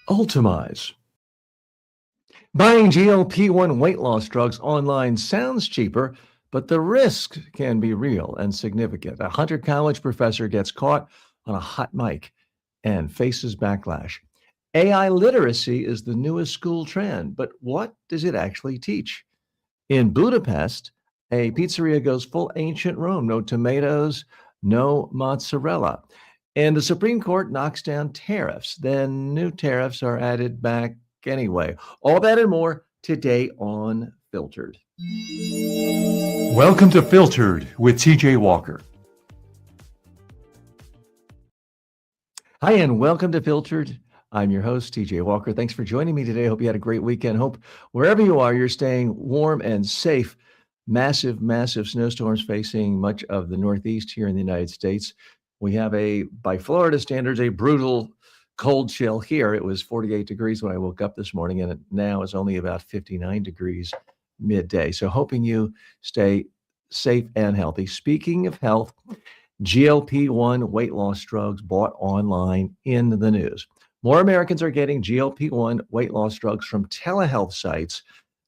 Ultimize. Buying GLP-1 weight loss drugs online sounds cheaper, but the risk can be real and significant. A Hunter College professor gets caught on a hot mic and faces backlash. AI literacy is the newest school trend, but what does it actually teach? In Budapest, a pizzeria goes full ancient Rome, no tomatoes, no mozzarella. And the Supreme Court knocks down tariffs. Then new tariffs are added back anyway. All that and more today on Filtered. Welcome to Filtered with TJ Walker. Hi, and welcome to Filtered. I'm your host, TJ Walker. Thanks for joining me today. Hope you had a great weekend. Hope wherever you are, you're staying warm and safe. Massive snowstorms facing much of the Northeast here in the United States. We have by Florida standards, a brutal cold chill here. It was 48 degrees when I woke up this morning, and it now is only about 59 degrees midday. So hoping you stay safe and healthy. Speaking of health, GLP-1 weight loss drugs bought online in the news. More Americans are getting GLP-1 weight loss drugs from telehealth sites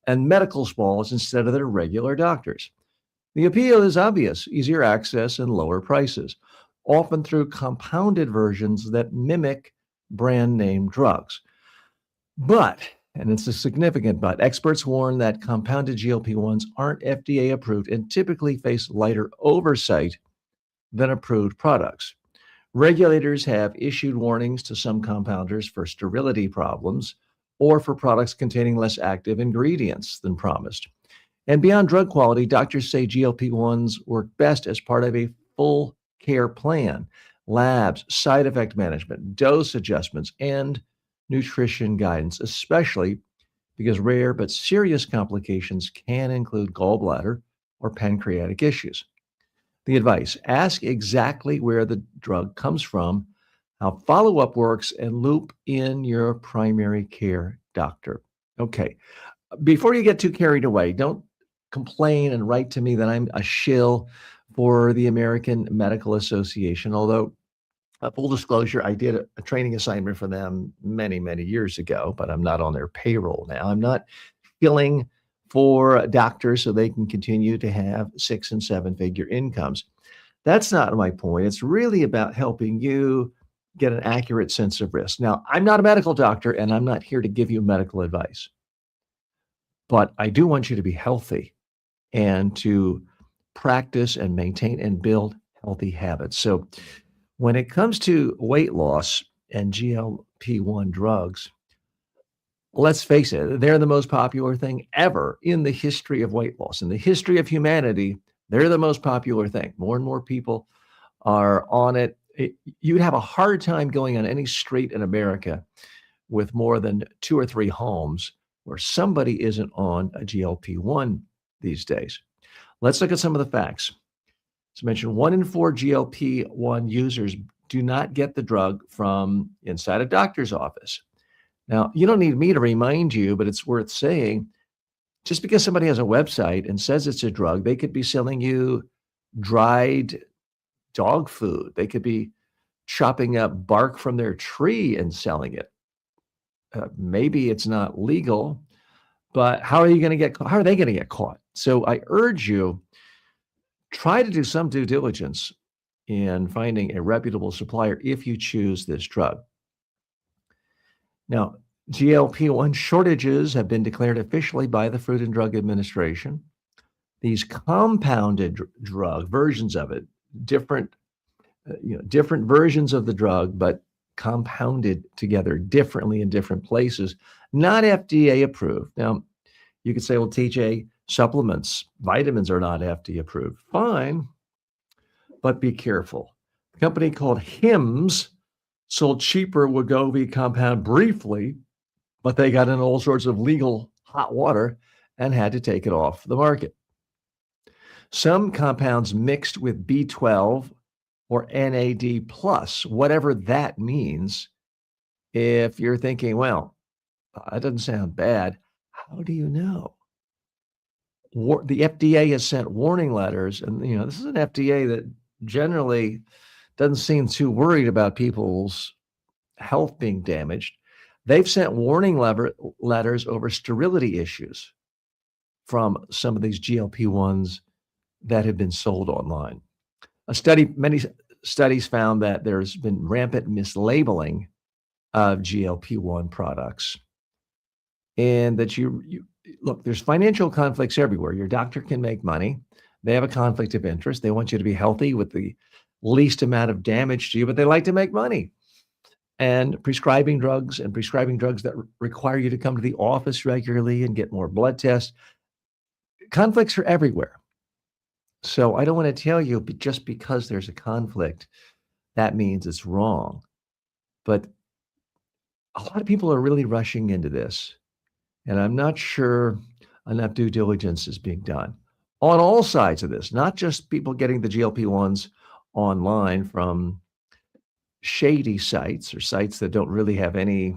and medical spas instead of their regular doctors. The appeal is obvious: easier access and lower prices, often through compounded versions that mimic brand name drugs. But, and it's a significant but, experts warn that compounded GLP-1s aren't FDA approved and typically face lighter oversight than approved products. Regulators have issued warnings to some compounders for sterility problems or for products containing less active ingredients than promised. And beyond drug quality, doctors say GLP-1s work best as part of a full care plan: labs, side effect management, dose adjustments, and nutrition guidance, especially because rare but serious complications can include gallbladder or pancreatic issues. The advice: ask exactly where the drug comes from, how follow-up works, and loop in your primary care doctor. Okay, before you get too carried away, don't complain and write to me that I'm a shill for the American Medical Association, although full disclosure, I did a training assignment for them many years ago, but I'm not on their payroll now. I'm not filling for doctors so they can continue to have 6 and 7 figure incomes. That's not my point. It's really about helping you get an accurate sense of risk. Now, I'm not a medical doctor and I'm not here to give you medical advice, but I do want you to be healthy and to practice and maintain and build healthy habits. So when it comes to weight loss and GLP-1 drugs, let's face it, they're the most popular thing ever in the history of weight loss. In the history of humanity, they're the most popular thing. More and more people are on it. You'd have a hard time going on any street in America with more than 2 or 3 homes where somebody isn't on a GLP-1 these days. Let's look at some of the facts. As mentioned, 1 in 4 GLP-1 users do not get the drug from inside a doctor's office. Now, you don't need me to remind you, but it's worth saying, just because somebody has a website and says it's a drug, they could be selling you dried dog food. They could be chopping up bark from their tree and selling it. Maybe it's not legal, but how are they going to get caught? So I urge you, try to do some due diligence in finding a reputable supplier if you choose this drug. Now, GLP-1 shortages have been declared officially by the Food and Drug Administration. These compounded drug versions of it, different versions of the drug, but compounded together differently in different places, not FDA approved. Now, you could say, well, TJ, supplements, vitamins are not FDA approved. Fine, but be careful. A company called Hims sold cheaper Wegovy compound briefly, but they got in all sorts of legal hot water and had to take it off the market. Some compounds mixed with B12 or NAD+, whatever that means. If you're thinking, well, that doesn't sound bad, how do you know? The FDA has sent warning letters, and this is an FDA that generally doesn't seem too worried about people's health being damaged. They've sent warning letters over sterility issues from some of these GLP-1s that have been sold online. Many studies found that there's been rampant mislabeling of GLP-1 products, and that you look, there's financial conflicts everywhere. Your doctor can make money. They have a conflict of interest. They want you to be healthy with the least amount of damage to you, but they like to make money. And prescribing drugs that require you to come to the office regularly and get more blood tests. Conflicts are everywhere. So I don't want to tell you just because there's a conflict, that means it's wrong. But a lot of people are really rushing into this. And I'm not sure enough due diligence is being done on all sides of this, not just people getting the GLP-1s online from shady sites or sites that don't really have any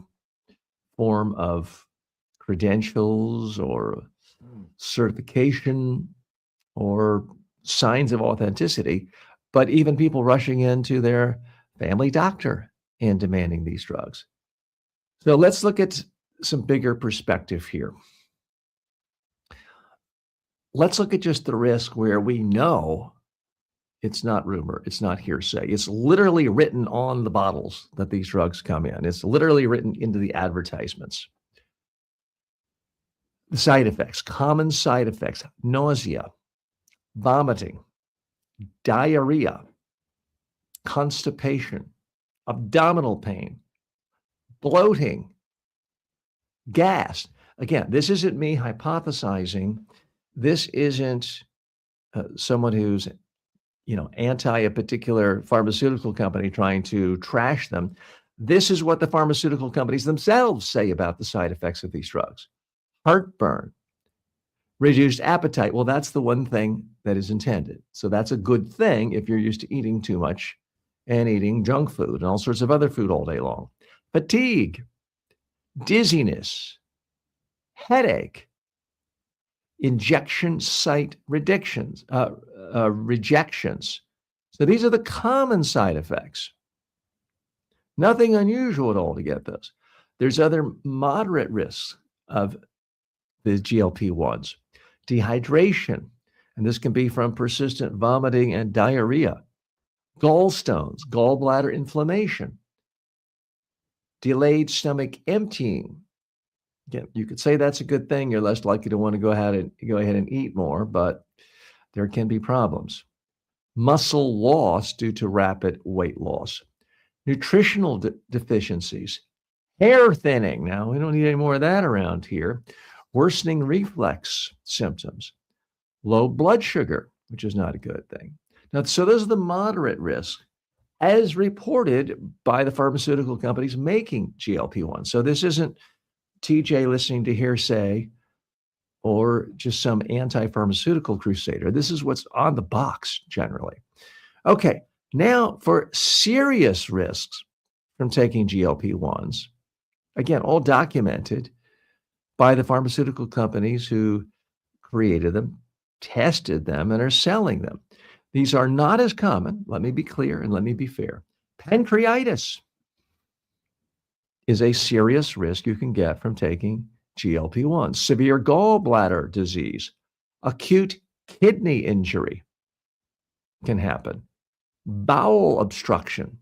form of credentials or certification or signs of authenticity, but even people rushing into their family doctor and demanding these drugs. So let's look at some bigger perspective here. Let's look at just the risk where we know it's not rumor, it's not hearsay. It's literally written on the bottles that these drugs come in. It's literally written into the advertisements. The side effects, common side effects: nausea, vomiting, diarrhea, constipation, abdominal pain, bloating, gas. Again, this isn't me hypothesizing. This isn't someone who's anti a particular pharmaceutical company trying to trash them. This is what the pharmaceutical companies themselves say about the side effects of these drugs: heartburn, reduced appetite. Well, that's the one thing that is intended. So that's a good thing if you're used to eating too much and eating junk food and all sorts of other food all day long. Fatigue, dizziness, headache, injection site rejections. So these are the common side effects. Nothing unusual at all to get those. There's other moderate risks of the GLP-1s. Dehydration, and this can be from persistent vomiting and diarrhea. Gallstones, gallbladder inflammation. Delayed stomach emptying. Again, you could say that's a good thing. You're less likely to want to go ahead and eat more, but there can be problems. Muscle loss due to rapid weight loss. Nutritional deficiencies. Hair thinning. Now, we don't need any more of that around here. Worsening reflex symptoms. Low blood sugar, which is not a good thing. Now, so those are the moderate risks as reported by the pharmaceutical companies making GLP-1. So this isn't TJ listening to hearsay or just some anti-pharmaceutical crusader. This is what's on the box generally. Okay, now for serious risks from taking GLP-1s, again, all documented by the pharmaceutical companies who created them, tested them, and are selling them. These are not as common, let me be clear and let me be fair. Pancreatitis is a serious risk you can get from taking GLP-1. Severe gallbladder disease, acute kidney injury can happen. Bowel obstruction,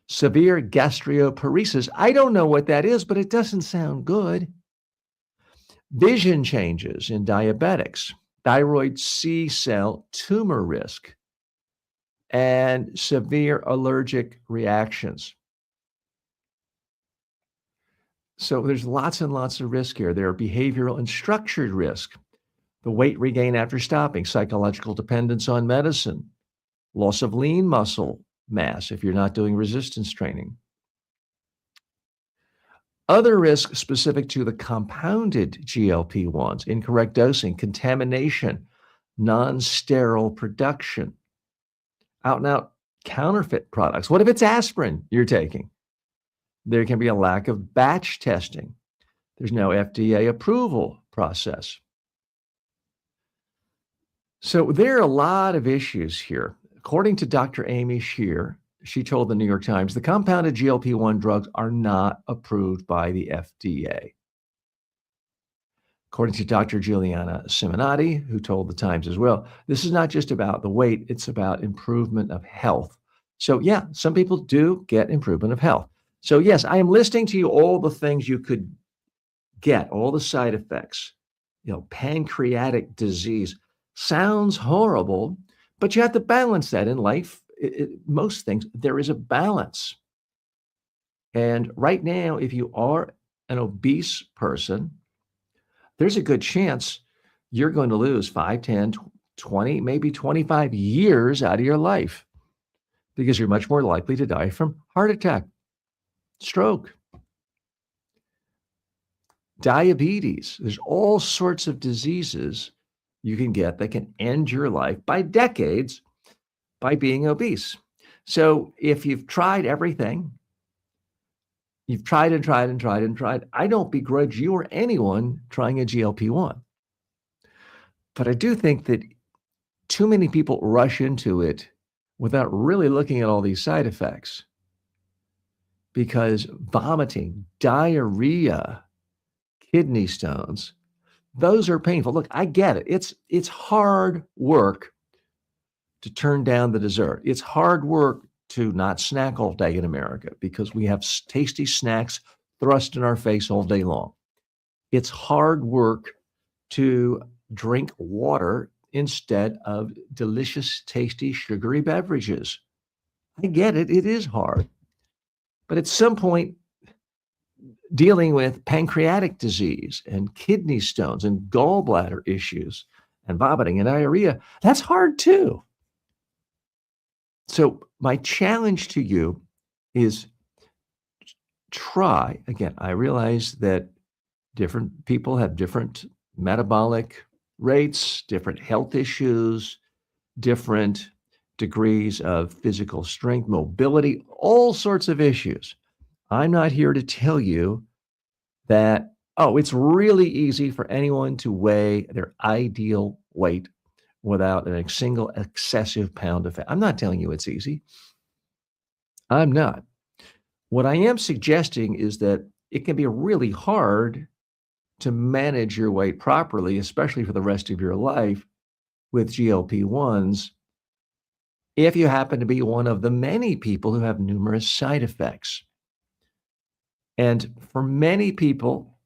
severe gastroparesis. I don't know what that is, but it doesn't sound good. Vision changes in diabetics, thyroid C cell tumor risk, and severe allergic reactions. So there's lots and lots of risk here. There are behavioral and structured risk, the weight regain after stopping, psychological dependence on medicine, loss of lean muscle mass if you're not doing resistance training. Other risks specific to the compounded GLP-1s: incorrect dosing, contamination, non-sterile production, out-and-out counterfeit products. What if it's aspirin you're taking? There can be a lack of batch testing. There's no FDA approval process. So there are a lot of issues here. According to Dr. Amy Shear, She told the New York Times, the compounded GLP-1 drugs are not approved by the FDA. According to Dr. Juliana Simonotti, who told the Times as well, this is not just about the weight, it's about improvement of health. So yeah, some people do get improvement of health. So yes, I am listing to you all the things you could get, all the side effects. Pancreatic disease sounds horrible, but you have to balance that in life. Most things, there is a balance. And right now, if you are an obese person, there's a good chance you're going to lose 5, 10, 20, maybe 25 years out of your life because you're much more likely to die from heart attack, stroke, diabetes. There's all sorts of diseases you can get that can end your life by decades by being obese. So if you've tried everything, you've tried and tried and tried and tried, I don't begrudge you or anyone trying a GLP-1. But I do think that too many people rush into it without really looking at all these side effects, because vomiting, diarrhea, kidney stones, those are painful. Look, I get it. It's hard work to turn down the dessert. It's hard work to not snack all day in America because we have tasty snacks thrust in our face all day long. It's hard work to drink water instead of delicious, tasty, sugary beverages. I get it. It is hard. But at some point, dealing with pancreatic disease and kidney stones and gallbladder issues and vomiting and diarrhea, that's hard too. So my challenge to you is try, again, I realize that different people have different metabolic rates, different health issues, different degrees of physical strength, mobility, all sorts of issues. I'm not here to tell you that, it's really easy for anyone to weigh their ideal weight without a single excessive pound of fat. I'm not telling you it's easy. I'm not. What I am suggesting is that it can be really hard to manage your weight properly, especially for the rest of your life with GLP-1s, if you happen to be one of the many people who have numerous side effects. And for many people,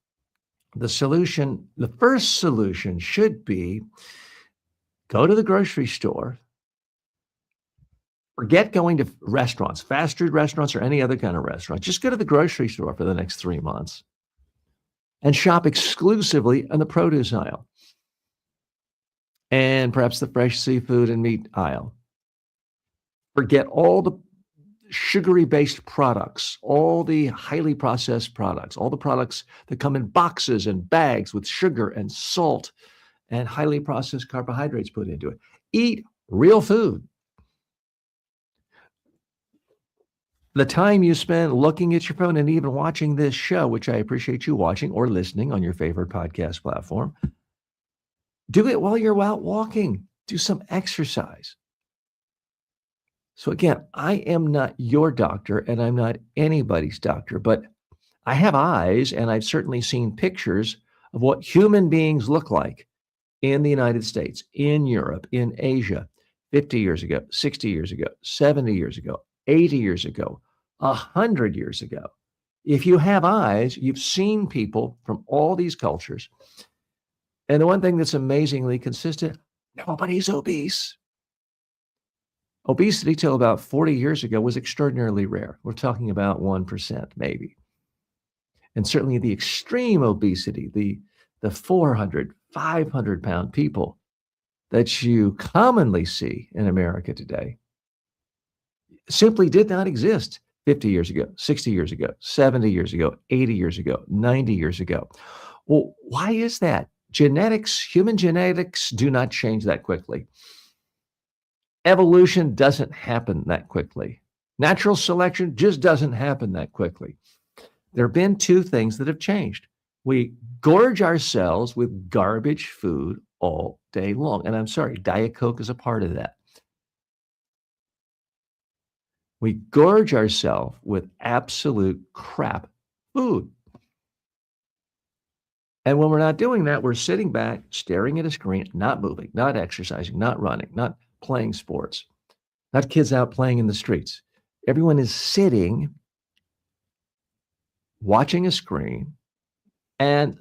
the first solution should be go to the grocery store, forget going to restaurants, fast food restaurants or any other kind of restaurant. Just go to the grocery store for the next 3 months and shop exclusively on the produce aisle and perhaps the fresh seafood and meat aisle. Forget all the sugary-based products, all the highly processed products, all the products that come in boxes and bags with sugar and salt and highly processed carbohydrates put into it. Eat real food. The time you spend looking at your phone and even watching this show, which I appreciate you watching or listening on your favorite podcast platform, do it while you're out walking. Do some exercise. So again, I am not your doctor and I'm not anybody's doctor, but I have eyes and I've certainly seen pictures of what human beings look like in the United States, in Europe, in Asia, 50 years ago, 60 years ago, 70 years ago, 80 years ago, 100 years ago. If you have eyes, you've seen people from all these cultures. And the one thing that's amazingly consistent, nobody's obese. Obesity till about 40 years ago was extraordinarily rare. We're talking about 1% maybe. And certainly the extreme obesity, the 400, 500 pound people that you commonly see in America today simply did not exist 50 years ago, 60 years ago, 70 years ago, 80 years ago, 90 years ago. Well, why is that? Human genetics do not change that quickly. Evolution doesn't happen that quickly. Natural selection just doesn't happen that quickly. There have been two things that have changed. We gorge ourselves with garbage food all day long. And I'm sorry, Diet Coke is a part of that. We gorge ourselves with absolute crap food. And when we're not doing that, we're sitting back, staring at a screen, not moving, not exercising, not running, not playing sports, not kids out playing in the streets. Everyone is sitting, watching a screen, and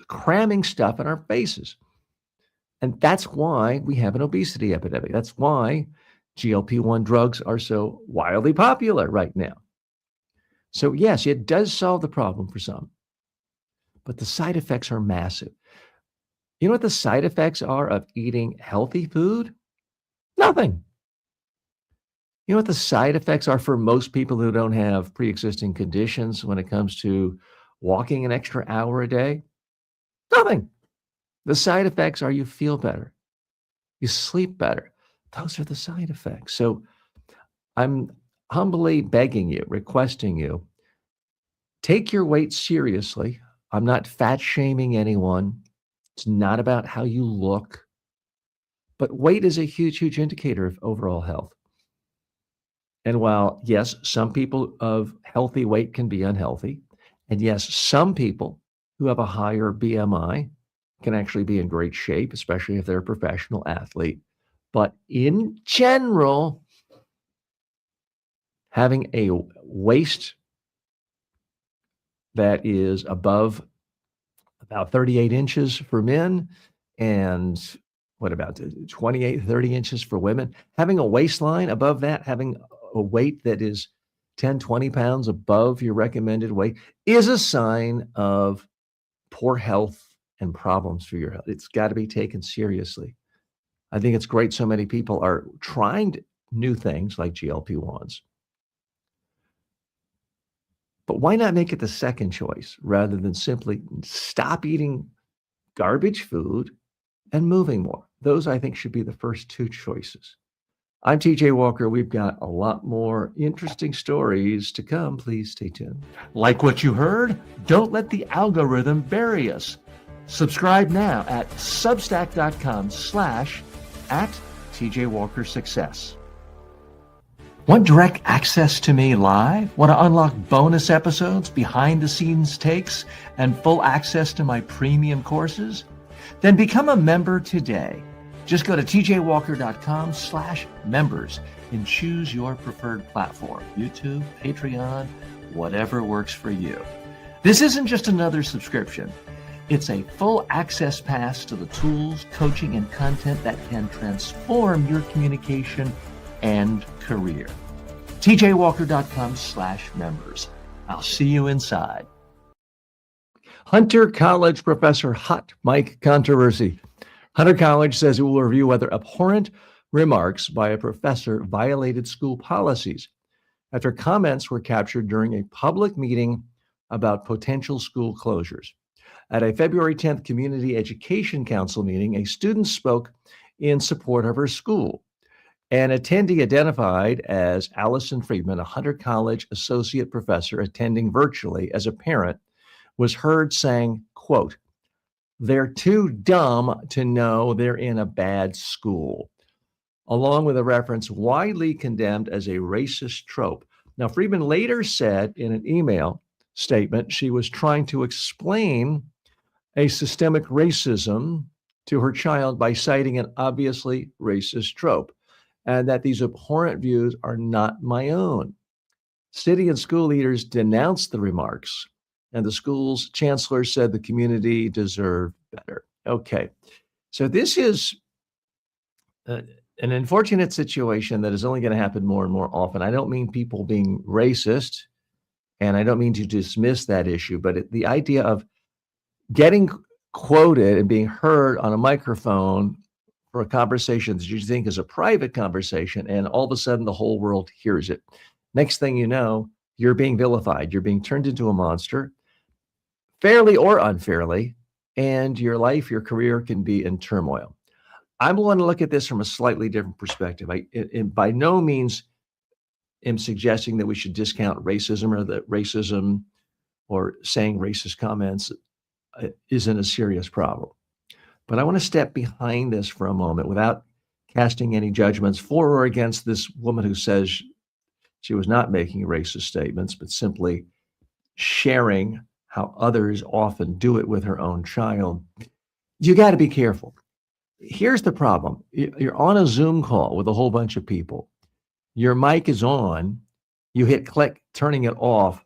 cramming stuff in our faces. And that's why we have an obesity epidemic. That's why GLP-1 drugs are so wildly popular right now. So yes, it does solve the problem for some, but the side effects are massive. You know what the side effects are of eating healthy food? Nothing. You know what the side effects are for most people who don't have pre-existing conditions when it comes to walking an extra hour a day? Nothing. The side effects are you feel better, you sleep better. Those are the side effects. So I'm humbly begging you, requesting you, take your weight seriously. I'm not fat shaming anyone. It's not about how you look, but weight is a huge, huge indicator of overall health. And while, yes, some people of healthy weight can be unhealthy, and yes, some people who have a higher BMI can actually be in great shape, especially if they're a professional athlete. But in general, having a waist that is above about 38 inches for men and what about 28, 30 inches for women, having a waistline above that, having a weight that is 10, 20 pounds above your recommended weight is a sign of poor health and problems for your health. It's got to be taken seriously. I think it's great so many people are trying new things like GLP-1s. But why not make it the second choice rather than simply stop eating garbage food and moving more? Those, I think, should be the first two choices. I'm TJ Walker. We've got a lot more interesting stories to come. Please stay tuned. Like what you heard? Don't let the algorithm bury us. Subscribe now at substack.com/@TJWalkerSuccess. Want direct access to me live? Want to unlock bonus episodes, behind the scenes takes, and full access to my premium courses? Then become a member today. Just go to tjwalker.com/members and choose your preferred platform, YouTube, Patreon, whatever works for you. This isn't just another subscription. It's a full access pass to the tools, coaching, and content that can transform your communication and career. tjwalker.com/members. I'll see you inside. Hunter College professor hot mic controversy. Hunter College says it will review whether abhorrent remarks by a professor violated school policies after comments were captured during a public meeting about potential school closures. At a February 10th Community Education Council meeting, a student spoke in support of her school. An attendee identified as Allison Friedman, a Hunter College associate professor attending virtually as a parent, was heard saying, quote, "They're too dumb to know they're in a bad school," along with a reference widely condemned as a racist trope. Now, Friedman later said in an email statement she was trying to explain a systemic racism to her child by citing an obviously racist trope, and that these abhorrent views are not my own. City and school leaders denounced the remarks, and the school's chancellor said the community deserved better. Okay, so this is an unfortunate situation that is only going to happen more and more often. I don't mean people being racist, and I don't mean to dismiss that issue, but the idea of getting quoted and being heard on a microphone for a conversation that you think is a private conversation, and all of a sudden the whole world hears it. Next thing you know, you're being vilified. You're being turned into a monster, fairly or unfairly, and your life, your career can be in turmoil. I'm going to look at this from a slightly different perspective. I by no means am suggesting that we should discount racism or that racism or saying racist comments isn't a serious problem. But I want to step behind this for a moment without casting any judgments for or against this woman who says She was not making racist statements, but simply sharing how others often do it with her own child. You got to be careful. Here's the problem. You're on a Zoom call with a whole bunch of people. Your mic is on. You hit click, turning it off,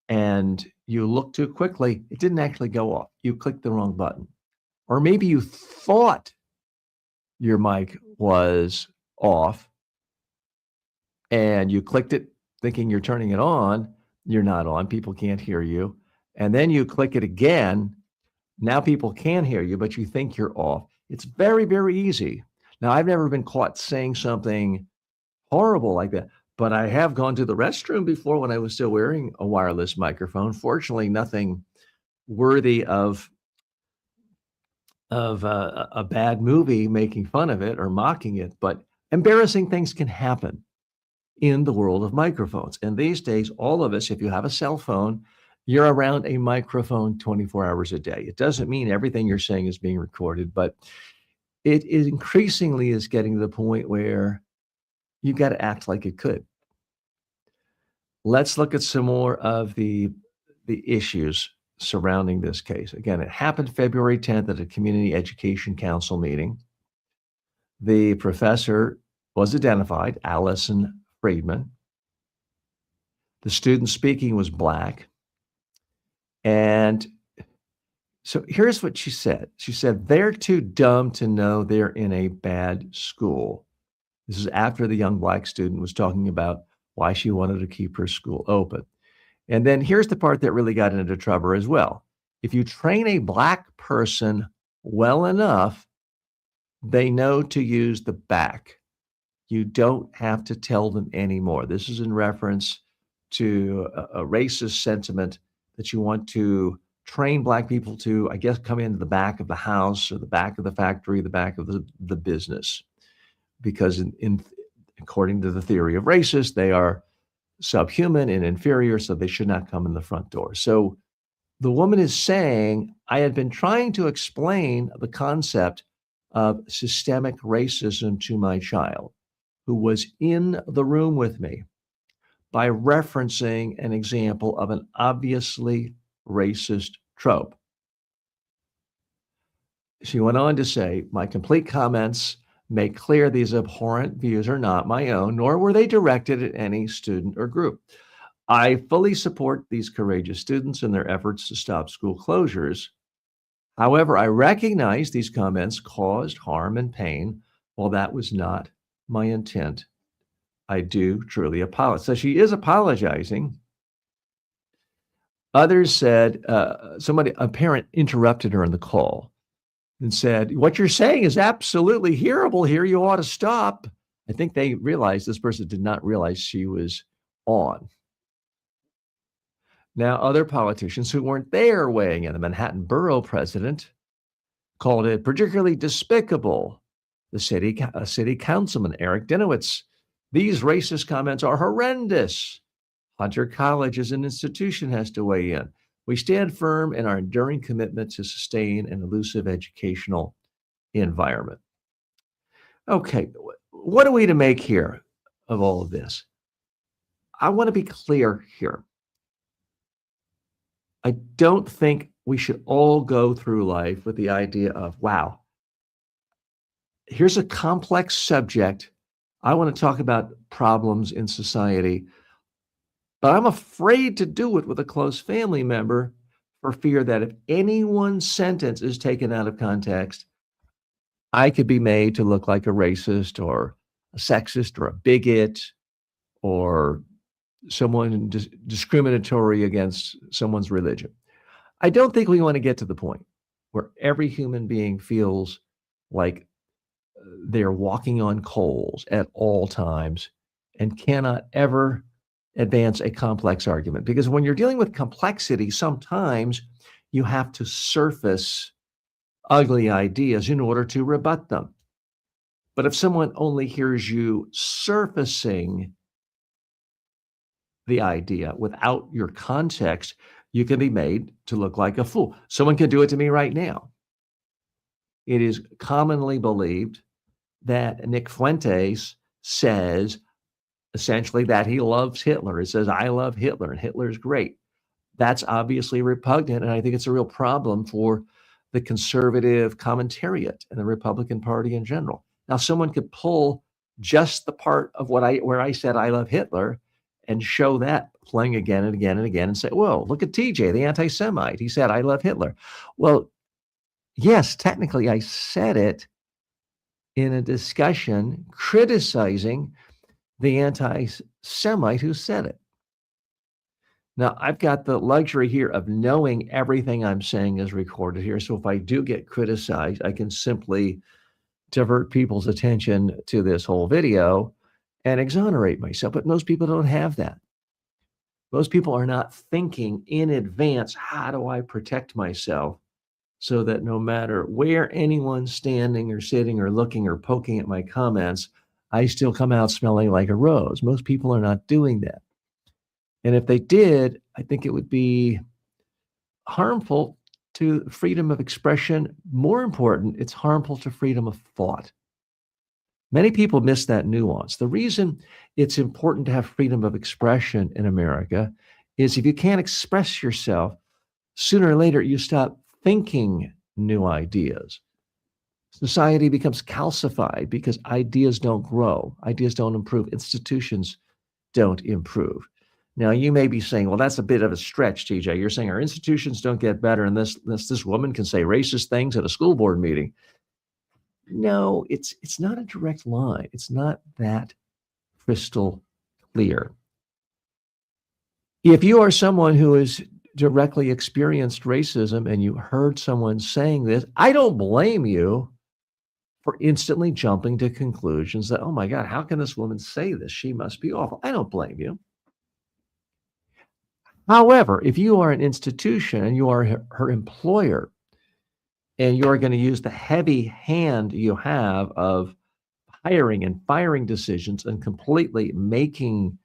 and you look too quickly. It didn't actually go off. You clicked the wrong button. Or maybe you thought your mic was off and you clicked it thinking you're turning it on. You're not on. People can't hear you. And then you click it again. Now people can hear you, but you think you're off. It's very, very easy. Now, I've never been caught saying something horrible like that, but I have gone to the restroom before when I was still wearing a wireless microphone. Fortunately, nothing worthy of a bad movie making fun of it or mocking it, but embarrassing things can happen in the world of microphones. And these days, all of us, if you have a cell phone, you're around a microphone 24 hours a day. It doesn't mean everything you're saying is being recorded, but it is increasingly is getting to the point where you got to act like it could. Let's look at some more of the issues surrounding this case. Again, it happened February 10th at a community education council meeting. The professor was identified, Allison Friedman. The student speaking was Black. And so here's what she said. She said, they're too dumb to know they're in a bad school. This is after the young Black student was talking about why she wanted to keep her school open. And then here's the part that really got into trouble as well. If you train a Black person well enough, they know to use the back. You don't have to tell them anymore. This is in reference to a racist sentiment that you want to train Black people to, I guess, come into the back of the house or the back of the factory, the back of the business. Because according to the theory of racists, they are subhuman and inferior, so they should not come in the front door. So the woman is saying, I had been trying to explain the concept of systemic racism to my child, who was in the room with me, by referencing an example of an obviously racist trope. She went on to say, my complete comments make clear these abhorrent views are not my own, nor were they directed at any student or group. I fully support these courageous students in their efforts to stop school closures. However, I recognize these comments caused harm and pain. While that was not my intent, I do truly apologize. So she is apologizing. Others said, a parent interrupted her in the call and said, what you're saying is absolutely hearable here. You ought to stop. I think they realized this person did not realize she was on. Now, other politicians who weren't there weighing in, the Manhattan borough president called it particularly despicable. The city councilman, Eric Dinowitz, these racist comments are horrendous. Hunter College as an institution has to weigh in. We stand firm in our enduring commitment to sustain an inclusive educational environment. Okay, what are we to make here of all of this? I want to be clear here. I don't think we should all go through life with the idea of, wow, here's a complex subject. I want to talk about problems in society, but I'm afraid to do it with a close family member for fear that if any one sentence is taken out of context, I could be made to look like a racist or a sexist or a bigot or someone discriminatory against someone's religion. I don't think we want to get to the point where every human being feels like they're walking on coals at all times and cannot ever advance a complex argument. Because when you're dealing with complexity, sometimes you have to surface ugly ideas in order to rebut them. But if someone only hears you surfacing the idea without your context, you can be made to look like a fool. Someone can do it to me right now. It is commonly believed that Nick Fuentes says essentially that he loves Hitler. It says, I love Hitler and Hitler's great. That's obviously repugnant. And I think it's a real problem for the conservative commentariat and the Republican Party in general. Now, someone could pull just the part of where I said I love Hitler and show that playing again and again and again and say, well, look at TJ, the anti-Semite. He said, I love Hitler. Well, yes, technically I said it in a discussion criticizing the anti-Semite who said it. Now, I've got the luxury here of knowing everything I'm saying is recorded here. So if I do get criticized, I can simply divert people's attention to this whole video and exonerate myself. But most people don't have that. Most people are not thinking in advance, how do I protect myself so that no matter where anyone's standing or sitting or looking or poking at my comments, I still come out smelling like a rose. Most people are not doing that. And if they did, I think it would be harmful to freedom of expression. More important, it's harmful to freedom of thought. Many people miss that nuance. The reason it's important to have freedom of expression in America is if you can't express yourself, sooner or later you stop thinking new ideas. Society becomes calcified because ideas don't grow, ideas don't improve, institutions don't improve. Now, you may be saying, well, that's a bit of a stretch, TJ. You're saying our institutions don't get better, and this woman can say racist things at a school board meeting. No, it's not a direct line. It's not that crystal clear. If you are someone who has directly experienced racism and you heard someone saying this, I don't blame you for instantly jumping to conclusions that, oh my God, how can this woman say this? She must be awful. I don't blame you. However, if you are an institution and you are her employer and you're going to use the heavy hand you have of hiring and firing decisions and completely making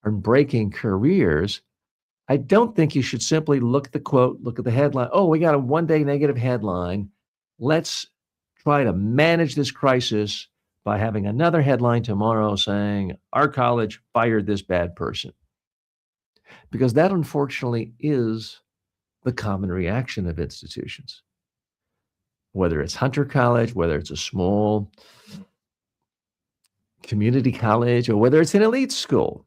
or breaking careers, I don't think you should simply look at the quote, look at the headline. Oh, we got a one-day negative headline. Let's try to manage this crisis by having another headline tomorrow saying our college fired this bad person. Because that, unfortunately, is the common reaction of institutions. Whether it's Hunter College, whether it's a small community college, or whether it's an elite school.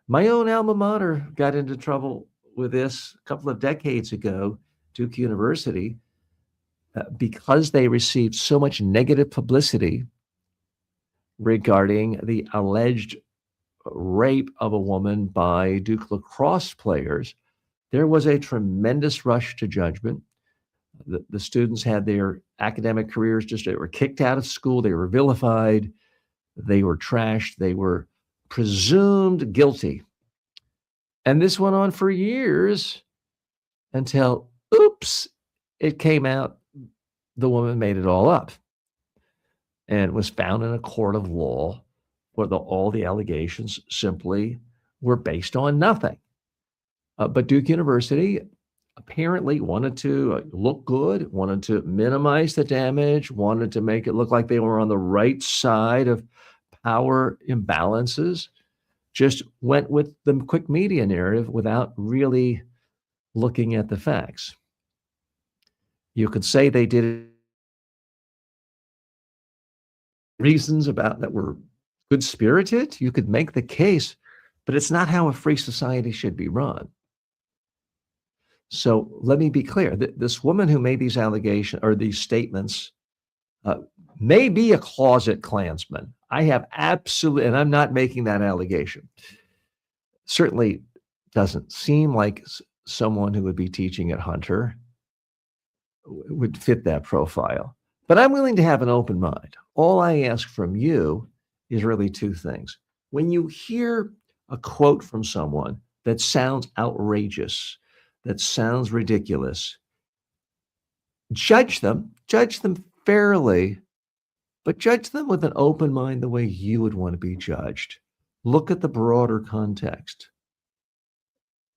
My own alma mater got into trouble with this a couple of decades ago, Duke University, because they received so much negative publicity regarding the alleged rape of a woman by Duke lacrosse players. There was a tremendous rush to judgment. The students had their academic careers they were kicked out of school. They were vilified. They were trashed. They were presumed guilty. And this went on for years until, oops, it came out. The woman made it all up and was found in a court of law where all the allegations simply were based on nothing. But Duke University apparently wanted to look good, wanted to minimize the damage, wanted to make it look like they were on the right side of power imbalances, just went with the quick media narrative without really looking at the facts. You could say they did reasons about that were good-spirited. You could make the case, but it's not how a free society should be run. So let me be clear. This woman who made these allegations or these statements may be a closet Klansman. I have absolutely, and I'm not making that allegation. Certainly doesn't seem like someone who would be teaching at Hunter would fit that profile. But I'm willing to have an open mind. All I ask from you is really two things. When you hear a quote from someone that sounds outrageous, that sounds ridiculous, judge them fairly, but judge them with an open mind the way you would want to be judged. Look at the broader context.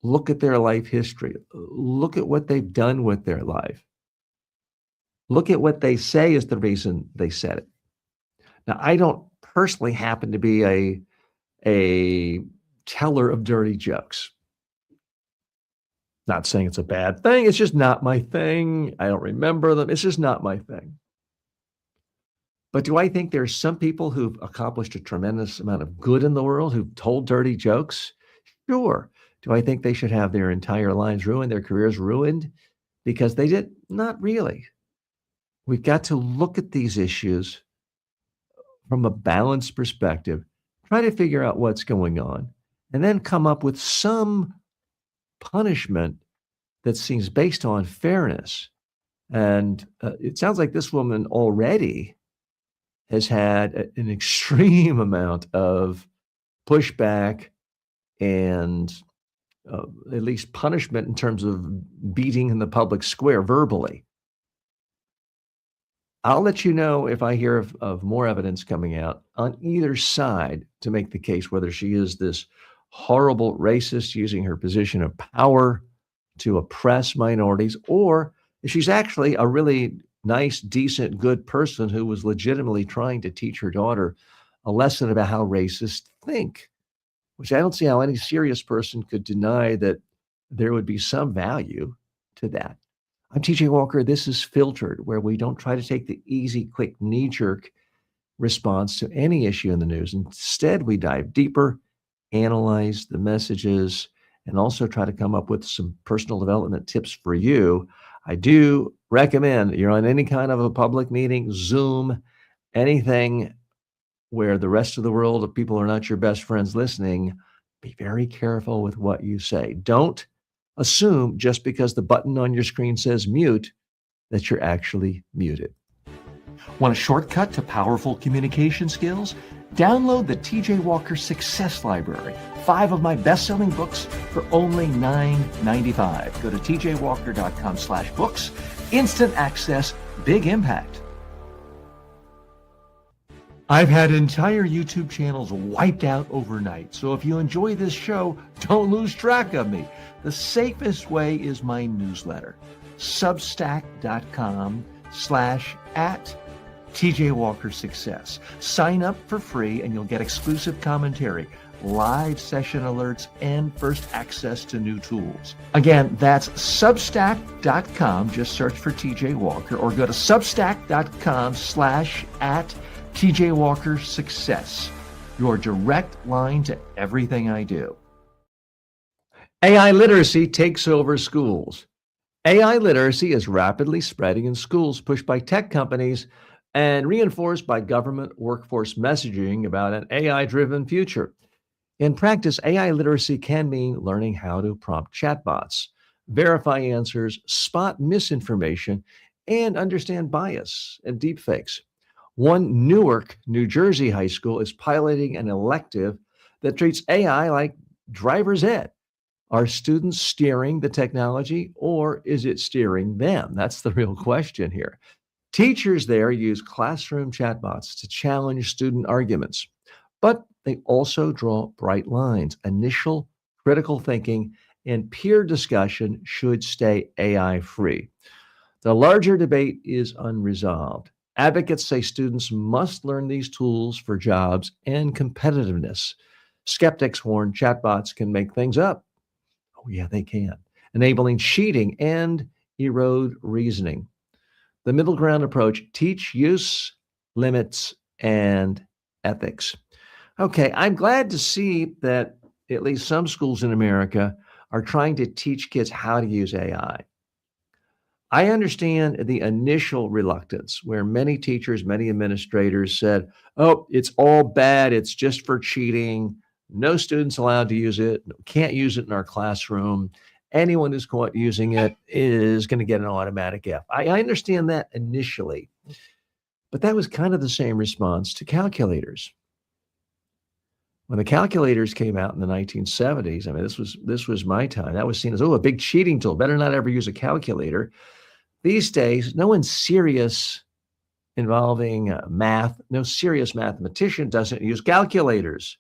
Look at their life history. Look at what they've done with their life. Look at what they say is the reason they said it. Now, I don't personally happen to be a a teller of dirty jokes. Not saying it's a bad thing. It's just not my thing. I don't remember them. It's just not my thing. But do I think there's some people who've accomplished a tremendous amount of good in the world who've told dirty jokes? Sure. Do I think they should have their entire lives ruined, their careers ruined because they did? Not really. We've got to look at these issues from a balanced perspective, try to figure out what's going on, and then come up with some punishment that seems based on fairness. And it sounds like this woman already has had an extreme amount of pushback and at least punishment in terms of beating in the public square verbally. I'll let you know if I hear of more evidence coming out on either side to make the case whether she is this horrible racist using her position of power to oppress minorities, or if she's actually a really nice, decent, good person who was legitimately trying to teach her daughter a lesson about how racists think, which I don't see how any serious person could deny that there would be some value to that. I'm TJ Walker. This is Filtered, where we don't try to take the easy, quick, knee-jerk response to any issue in the news. Instead, we dive deeper, analyze the messages, and also try to come up with some personal development tips for you. I do recommend you're on any kind of a public meeting, Zoom, anything where the rest of the world of people are not your best friends listening, be very careful with what you say. Don't assume just because the button on your screen says mute that you're actually muted. Want a shortcut to powerful communication skills? Download the TJ Walker Success Library, 5 of my best-selling books for only $9.95. Go to tjwalker.com/books. Instant access, big impact. I've had entire YouTube channels wiped out overnight, so if you enjoy this show, don't lose track of me. The safest way is my newsletter, substack.com/@TJ Walker Success. Sign up for free and you'll get exclusive commentary, live session alerts, and first access to new tools. Again, that's substack.com. Just search for TJ Walker or go to substack.com/@TJ Walker Success. Your direct line to everything I do. AI literacy takes over schools. AI literacy is rapidly spreading in schools, pushed by tech companies and reinforced by government workforce messaging about an AI-driven future. In practice, AI literacy can mean learning how to prompt chatbots, verify answers, spot misinformation, and understand bias and deepfakes. One Newark, New Jersey high school is piloting an elective that treats AI like driver's ed. Are students steering the technology, or is it steering them? That's the real question here. Teachers there use classroom chatbots to challenge student arguments, but they also draw bright lines. Initial critical thinking and peer discussion should stay AI free. The larger debate is unresolved. Advocates say students must learn these tools for jobs and competitiveness. Skeptics warn chatbots can make things up. Oh, yeah, they can, enabling cheating and erode reasoning. The middle ground approach: teach use, limits, and ethics. Okay, I'm glad to see that at least some schools in America are trying to teach kids how to use AI. I understand the initial reluctance where many teachers, many administrators said, oh, it's all bad. It's just for cheating. No students allowed to use it. Can't use it in our classroom. Anyone who's caught using it is going to get an automatic F. I understand that initially, but that was kind of the same response to calculators. When the calculators came out in the 1970s, I mean, this was my time. That was seen as, oh, a big cheating tool. Better not ever use a calculator. These days, no one serious involving math, no serious mathematician doesn't use calculators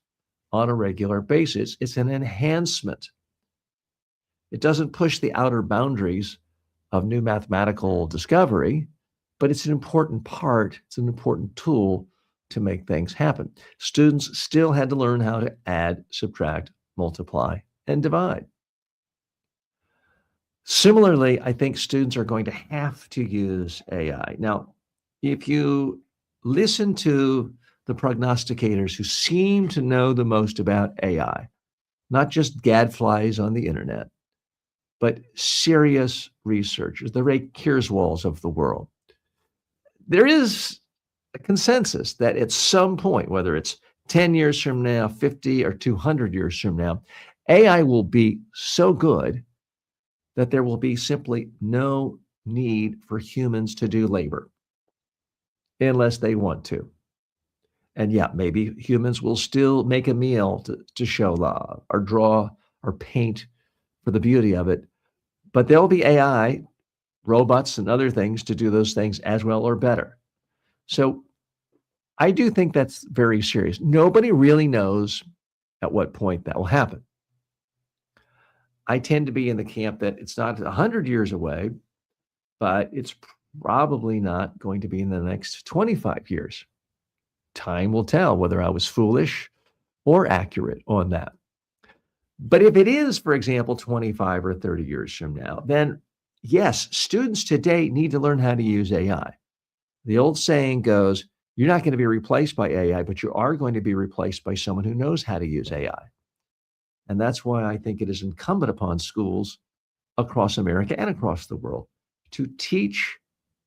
on a regular basis. It's an enhancement. It doesn't push the outer boundaries of new mathematical discovery, but it's an important part, it's an important tool to make things happen. Students still had to learn how to add, subtract, multiply, and divide. Similarly, I think students are going to have to use AI. Now, if you listen to the prognosticators who seem to know the most about AI, not just gadflies on the internet, but serious researchers, the Ray Kurzweils of the world, there is a consensus that at some point, whether it's 10 years from now, 50 or 200 years from now, AI will be so good that there will be simply no need for humans to do labor unless they want to. And yeah, maybe humans will still make a meal to show love or draw or paint for the beauty of it. But there'll be AI, robots, and other things to do those things as well or better. So I do think that's very serious. Nobody really knows at what point that will happen. I tend to be in the camp that it's not 100 years away, but it's probably not going to be in the next 25 years. Time will tell whether I was foolish or accurate on that. But if it is, for example, 25 or 30 years from now, then yes, students today need to learn how to use AI. The old saying goes, you're not going to be replaced by AI, but you are going to be replaced by someone who knows how to use AI. And that's why I think it is incumbent upon schools across America and across the world to teach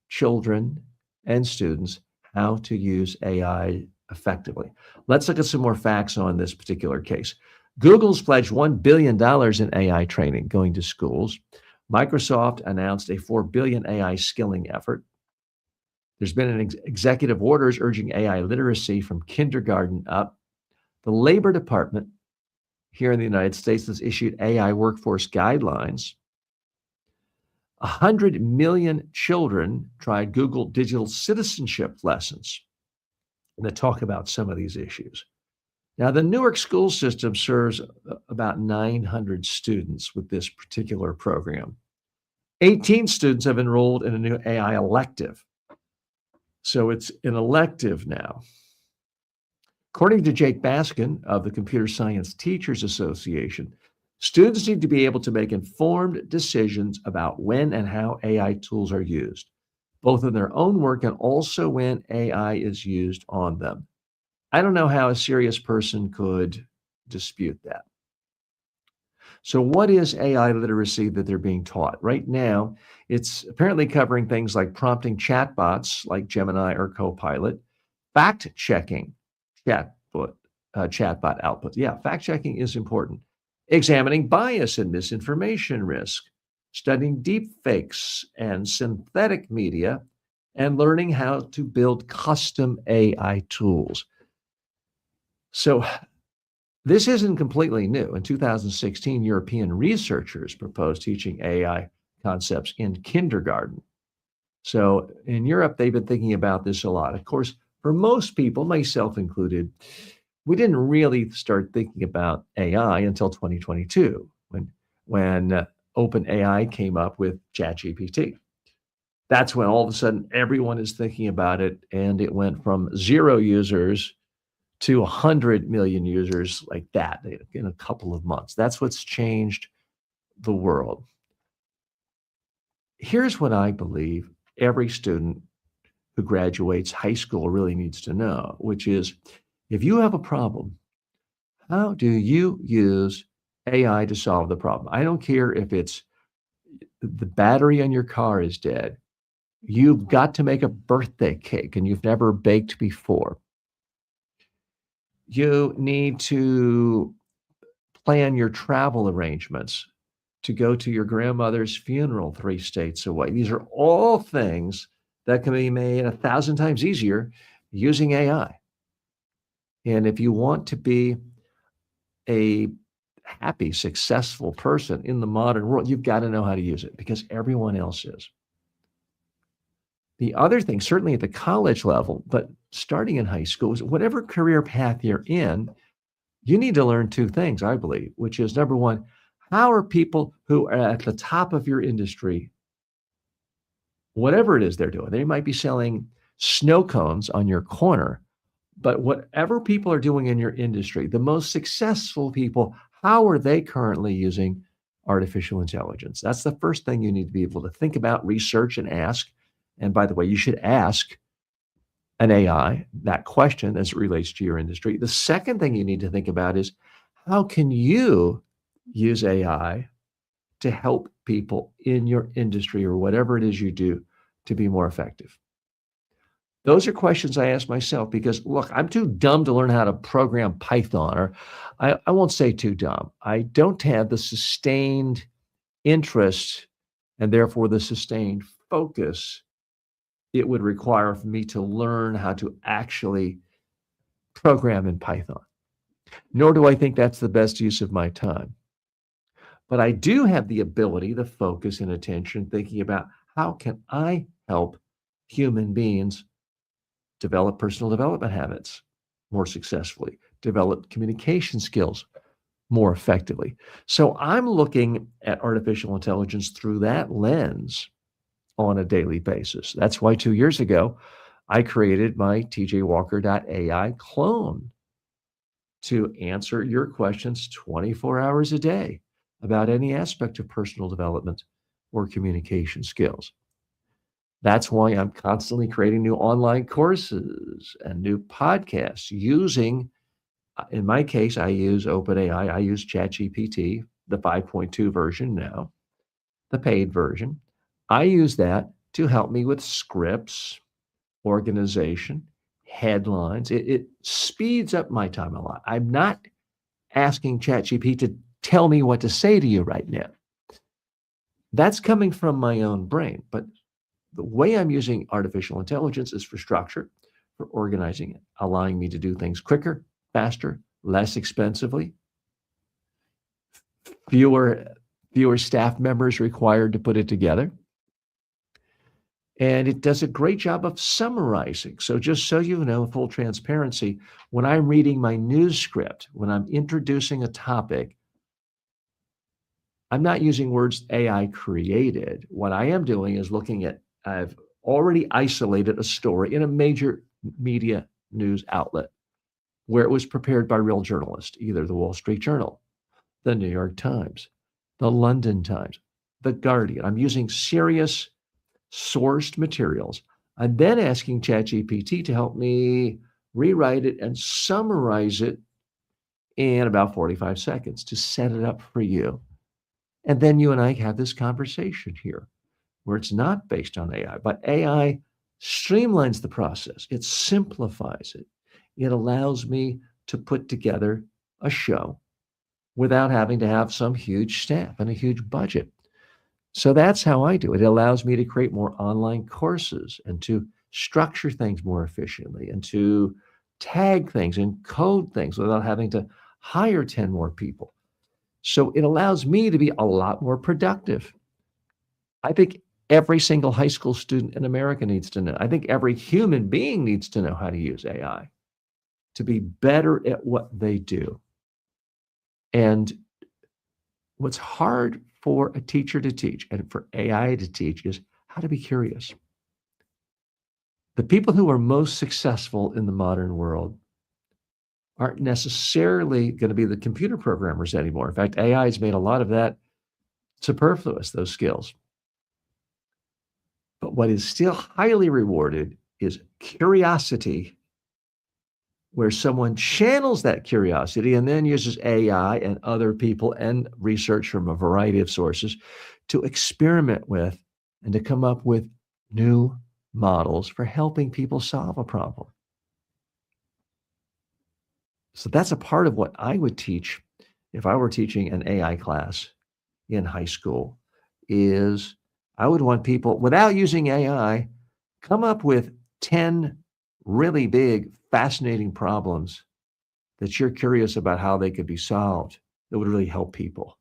children and students how to use AI effectively. Let's look at some more facts on this particular case. Google's pledged $1 billion in AI training going to schools. Microsoft announced a $4 billion AI skilling effort. There's been an executive orders urging AI literacy from kindergarten up. The Labor Department here in the United States has issued AI workforce guidelines. 100 million children tried Google digital citizenship lessons. And they talk about some of these issues. Now, the Newark school system serves about 900 students with this particular program. 18 students have enrolled in a new AI elective. So it's an elective now. According to Jake Baskin of the Computer Science Teachers Association, students need to be able to make informed decisions about when and how AI tools are used, both in their own work and also when AI is used on them. I don't know how a serious person could dispute that. So what is AI literacy that they're being taught? Right now, it's apparently covering things like prompting chatbots like Gemini or Copilot, fact-checking chatbot output. Yeah, fact-checking is important. Examining bias and misinformation risk, studying deepfakes and synthetic media, and learning how to build custom AI tools. So this isn't completely new. In 2016, European researchers proposed teaching AI concepts in kindergarten. So in Europe, they've been thinking about this a lot. Of course, for most people, myself included, we didn't really start thinking about AI until 2022, when OpenAI came up with ChatGPT. That's when all of a sudden everyone is thinking about it, and it went from 0 users to 100 million users like that in a couple of months. That's what's changed the world. Here's what I believe every student who graduates high school really needs to know, which is if you have a problem, how do you use AI to solve the problem? I don't care if it's the battery on your car is dead. You've got to make a birthday cake and you've never baked before. You need to plan your travel arrangements to go to your grandmother's funeral 3 states away. These are all things that can be made 1,000 times easier using AI. And if you want to be a happy, successful person in the modern world, you've got to know how to use it because everyone else is. The other thing, certainly at the college level, but starting in high school, is whatever career path you're in, you need to learn 2 things, I believe, which is number one, how are people who are at the top of your industry, whatever it is they're doing, they might be selling snow cones on your corner, But whatever people are doing in your industry, the most successful people, how are they currently using artificial intelligence? That's the first thing you need to be able to think about, research, and ask. And by the way, you should ask an AI that question as it relates to your industry. The second thing you need to think about is how can you use AI to help people in your industry or whatever it is you do to be more effective? Those are questions I ask myself because, look, I'm too dumb to learn how to program Python, or I won't say too dumb. I don't have the sustained interest and therefore the sustained focus it would require for me to learn how to actually program in Python. Nor do I think that's the best use of my time. But I do have the ability, the focus and attention thinking about how can I help human beings develop personal development habits more successfully, develop communication skills more effectively. So I'm looking at artificial intelligence through that lens on a daily basis. That's why 2 years ago, I created my tjwalker.ai clone to answer your questions 24 hours a day about any aspect of personal development or communication skills. That's why I'm constantly creating new online courses and new podcasts using, in my case, I use OpenAI, I use ChatGPT, the 5.2 version now, the paid version. I use that to help me with scripts, organization, headlines. It speeds up my time a lot. I'm not asking ChatGPT to tell me what to say to you right now. That's coming from my own brain. But the way I'm using artificial intelligence is for structure, for organizing it, allowing me to do things quicker, faster, less expensively, fewer staff members required to put it together. And it does a great job of summarizing. So just so you know, full transparency, when I'm reading my news script, when I'm introducing a topic, I'm not using words AI created. What I am doing is looking at, I've already isolated a story in a major media news outlet where it was prepared by real journalists, either the Wall Street Journal, the New York Times, the London Times, the Guardian. I'm using serious sourced materials. I'm then asking ChatGPT to help me rewrite it and summarize it in about 45 seconds to set it up for you. And then you and I have this conversation here where it's not based on AI, but AI streamlines the process. It simplifies it. It allows me to put together a show without having to have some huge staff and a huge budget. So that's how I do it. It allows me to create more online courses and to structure things more efficiently and to tag things and code things without having to hire 10 more people. So it allows me to be a lot more productive. I think every single high school student in America needs to know. I think every human being needs to know how to use AI to be better at what they do. And what's hard for a teacher to teach and for AI to teach is how to be curious. The people who are most successful in the modern world aren't necessarily going to be the computer programmers anymore. In fact, AI has made a lot of that superfluous, those skills. But what is still highly rewarded is curiosity, where someone channels that curiosity and then uses AI and other people and research from a variety of sources to experiment with and to come up with new models for helping people solve a problem. So that's a part of what I would teach if I were teaching an AI class in high school is I would want people, without using AI, come up with 10 really big, fascinating problems that you're curious about how they could be solved that would really help people.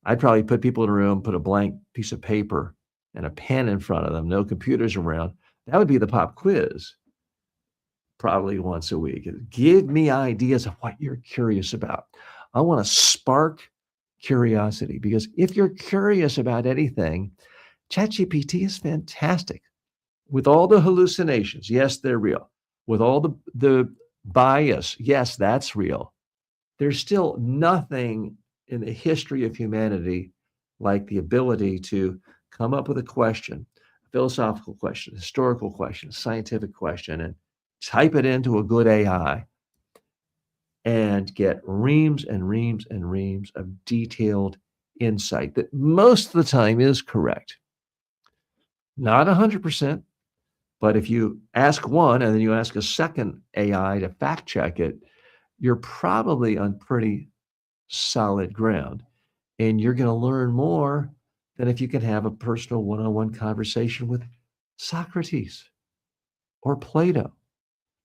I'd probably put people in a room, put a blank piece of paper and a pen in front of them, no computers around. That would be the pop quiz, probably once a week. Give me ideas of what you're curious about. I want to spark curiosity because if you're curious about anything, ChatGPT is fantastic. With all the hallucinations, yes, they're real. With all the bias. Yes, that's real. There's still nothing in the history of humanity like the ability to come up with a question, a philosophical question, a historical question, a scientific question, and type it into a good AI and get reams and reams and reams of detailed insight that most of the time is correct. Not 100%, but if you ask one and then you ask a second AI to fact check it, you're probably on pretty solid ground. And you're going to learn more than if you can have a personal one-on-one conversation with Socrates or Plato.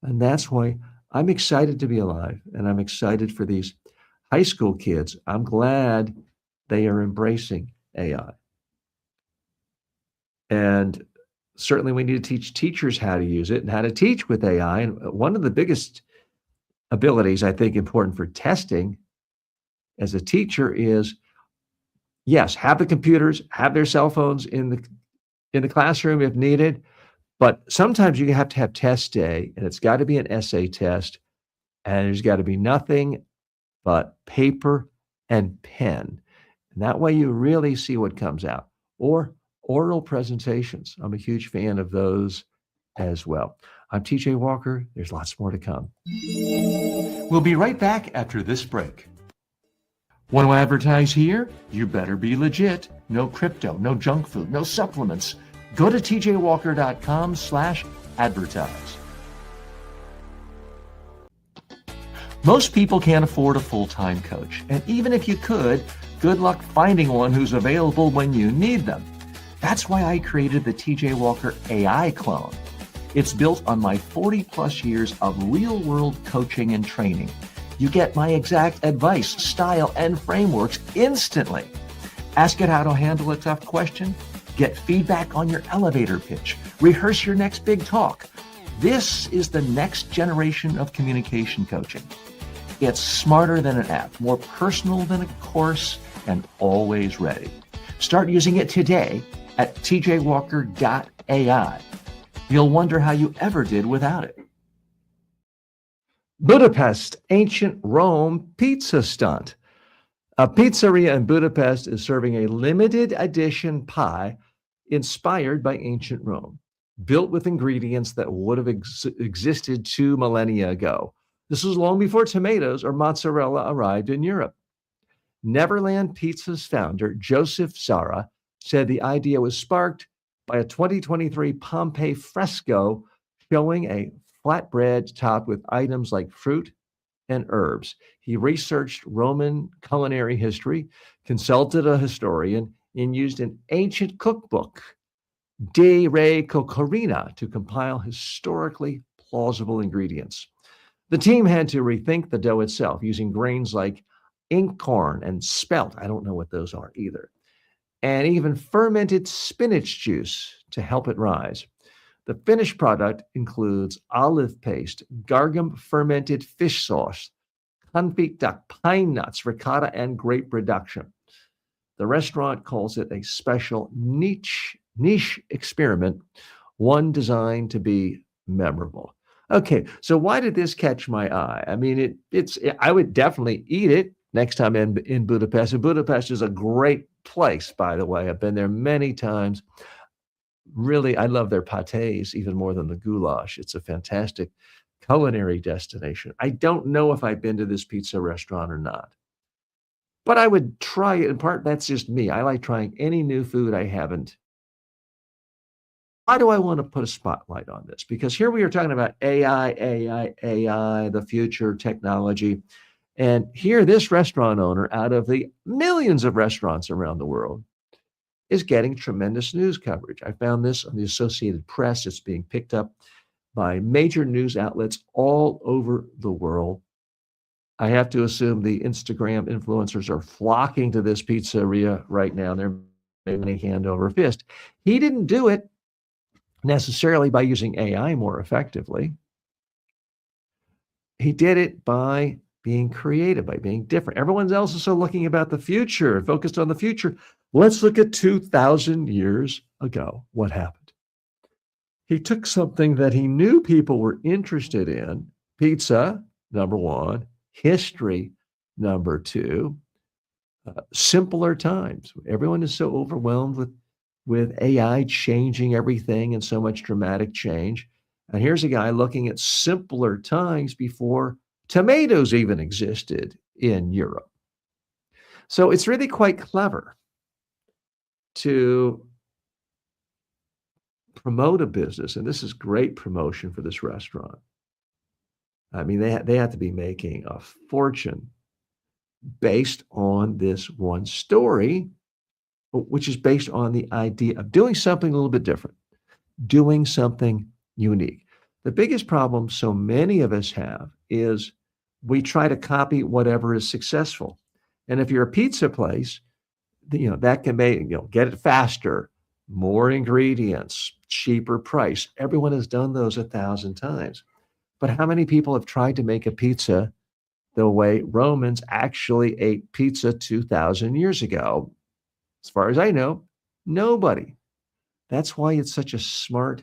And that's why I'm excited to be alive, and I'm excited for these high school kids. I'm glad they are embracing AI. And certainly we need to teach teachers how to use it and how to teach with AI. And one of the biggest abilities I think important for testing as a teacher is, yes, have the computers, have their cell phones in the classroom if needed, but sometimes you have to have test day, and it's got to be an essay test, and there's got to be nothing but paper and pen. And that way you really see what comes out. Or oral presentations. I'm a huge fan of those as well. I'm TJ Walker. There's lots more to come. We'll be right back after this break. Want to advertise here? You better be legit. No crypto, no junk food, no supplements. Go to tjwalker.com/advertise. Most people can't afford a full-time coach. And even if you could, good luck finding one who's available when you need them. That's why I created the TJ Walker AI clone. It's built on my 40-plus years of real-world coaching and training. You get my exact advice, style, and frameworks instantly. Ask it how to handle a tough question. Get feedback on your elevator pitch. Rehearse your next big talk. This is the next generation of communication coaching. It's smarter than an app, more personal than a course, and always ready. Start using it today at tjwalker.ai. You'll wonder how you ever did without it. Budapest, ancient Rome pizza stunt. A pizzeria in Budapest is serving a limited edition pie inspired by ancient Rome, built with ingredients that would have existed 2 millennia ago. This was long before tomatoes or mozzarella arrived in Europe. Neverland Pizza's founder, Joseph Zara, said the idea was sparked by a 2023 Pompeii fresco showing a flatbread topped with items like fruit and herbs. He researched Roman culinary history, consulted a historian, and used an ancient cookbook, De Re Cocorina, to compile historically plausible ingredients. The team had to rethink the dough itself, using grains like inkhorn and spelt. I don't know what those are either. And even fermented spinach juice to help it rise. The finished product includes olive paste, gargum fermented fish sauce, confit duck, pine nuts, ricotta, and grape reduction. The restaurant calls it a special niche experiment, one designed to be memorable. Okay, so why did this catch my eye? I mean, I would definitely eat it next time in Budapest. And Budapest is a great place, by the way. I've been there many times. Really, I love their pâtés even more than the goulash. It's a fantastic culinary destination. I don't know if I've been to this pizza restaurant or not, but I would try it. In part, that's just me. I like trying any new food I haven't. Why do I want to put a spotlight on this? Because here we are talking about AI, the future, technology. And here, this restaurant owner, out of the millions of restaurants around the world, is getting tremendous news coverage. I found this on the Associated Press. It's being picked up by major news outlets all over the world. I have to assume the Instagram influencers are flocking to this pizzeria right now. They're making hand over fist. He didn't do it necessarily by using AI more effectively. He did it by being creative, by being different. Everyone else is so looking about the future, focused on the future. Let's look at 2,000 years ago. What happened? He took something that he knew people were interested in Pizza, number one. History, number two. Simpler times. Everyone is so overwhelmed with AI changing everything and so much dramatic change. And here's a guy looking at simpler times before tomatoes even existed in Europe. So it's really quite clever to promote a business, and this is great promotion for this restaurant. I mean, they have to be making a fortune based on this one story, which is based on the idea of doing something a little bit different, doing something unique. The biggest problem so many of us have is we try to copy whatever is successful. And if you're a pizza place, that can make, get it faster, more ingredients, cheaper price. Everyone has done those 1,000 times. But how many people have tried to make a pizza the way Romans actually ate pizza 2,000 years ago? As far as I know, nobody. That's why it's such a smart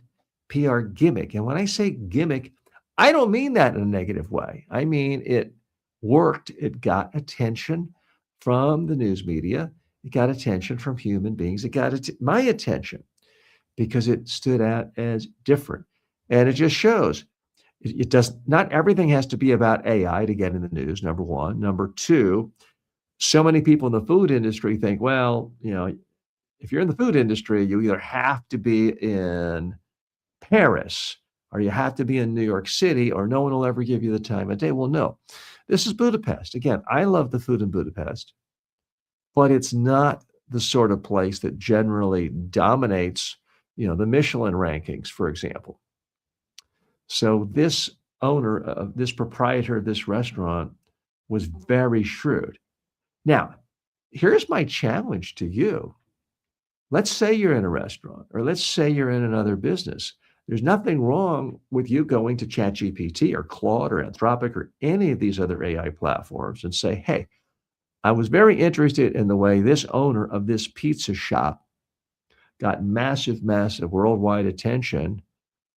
PR gimmick. And when I say gimmick, I don't mean that in a negative way. I mean, it worked. It got attention from the news media. It got attention from human beings. It got my attention because it stood out as different. And it just shows it does not everything has to be about AI to get in the news, number one. Number two, so many people in the food industry think, well, if you're in the food industry, you either have to be in Paris or you have to be in New York City or no one will ever give you the time of day. Well, no, this is Budapest. Again, I love the food in Budapest, but it's not the sort of place that generally dominates, the Michelin rankings, for example. So this proprietor of this restaurant was very shrewd. Now, here's my challenge to you. Let's say you're in a restaurant, or let's say you're in another business. There's nothing wrong with you going to ChatGPT or Claude or Anthropic or any of these other AI platforms and say, hey, I was very interested in the way this owner of this pizza shop got massive, massive worldwide attention,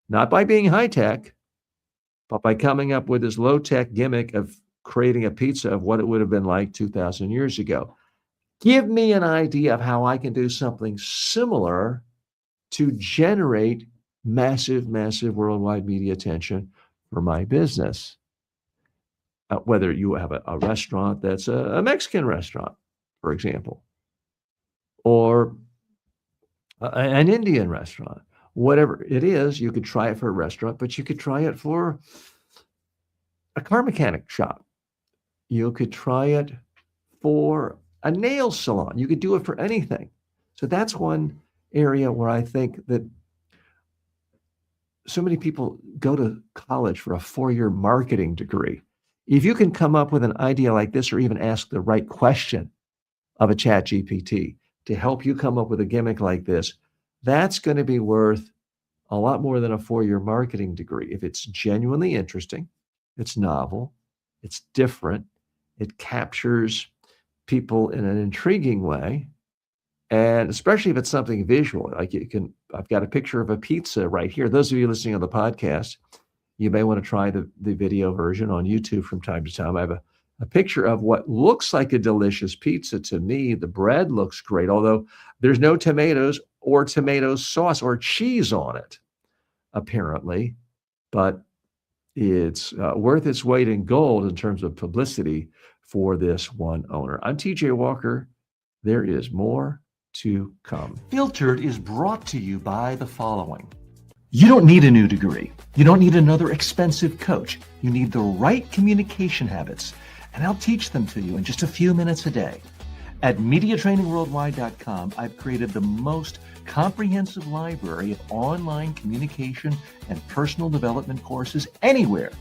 not by being high tech, but by coming up with this low tech gimmick of creating a pizza of what it would have been like 2,000 years ago. Give me an idea of how I can do something similar to generate massive, massive worldwide media attention for my business. Whether you have a restaurant that's a Mexican restaurant, for example, or an Indian restaurant, whatever it is, you could try it for a restaurant, but you could try it for a car mechanic shop. You could try it for a nail salon. You could do it for anything. So that's one area where I think that so many people go to college for a 4-year marketing degree. If you can come up with an idea like this or even ask the right question of a chat GPT to help you come up with a gimmick like this, that's going to be worth a lot more than a 4-year marketing degree. If it's genuinely interesting, it's novel, it's different, it captures people in an intriguing way, and especially if it's something visual, like I've got a picture of a pizza right here. Those of you listening on the podcast, you may want to try the video version on YouTube from time to time. I have a picture of what looks like a delicious pizza to me. The bread looks great, although there's no tomatoes or tomato sauce or cheese on it, apparently. But it's worth its weight in gold in terms of publicity for this one owner. I'm TJ Walker. There is more to come. Filtered is brought to you by the following. You don't need a new degree. You don't need another expensive coach. You need the right communication habits, and I'll teach them to you in just a few minutes a day. At MediaTrainingWorldwide.com, I've created the most comprehensive library of online communication and personal development courses anywhere.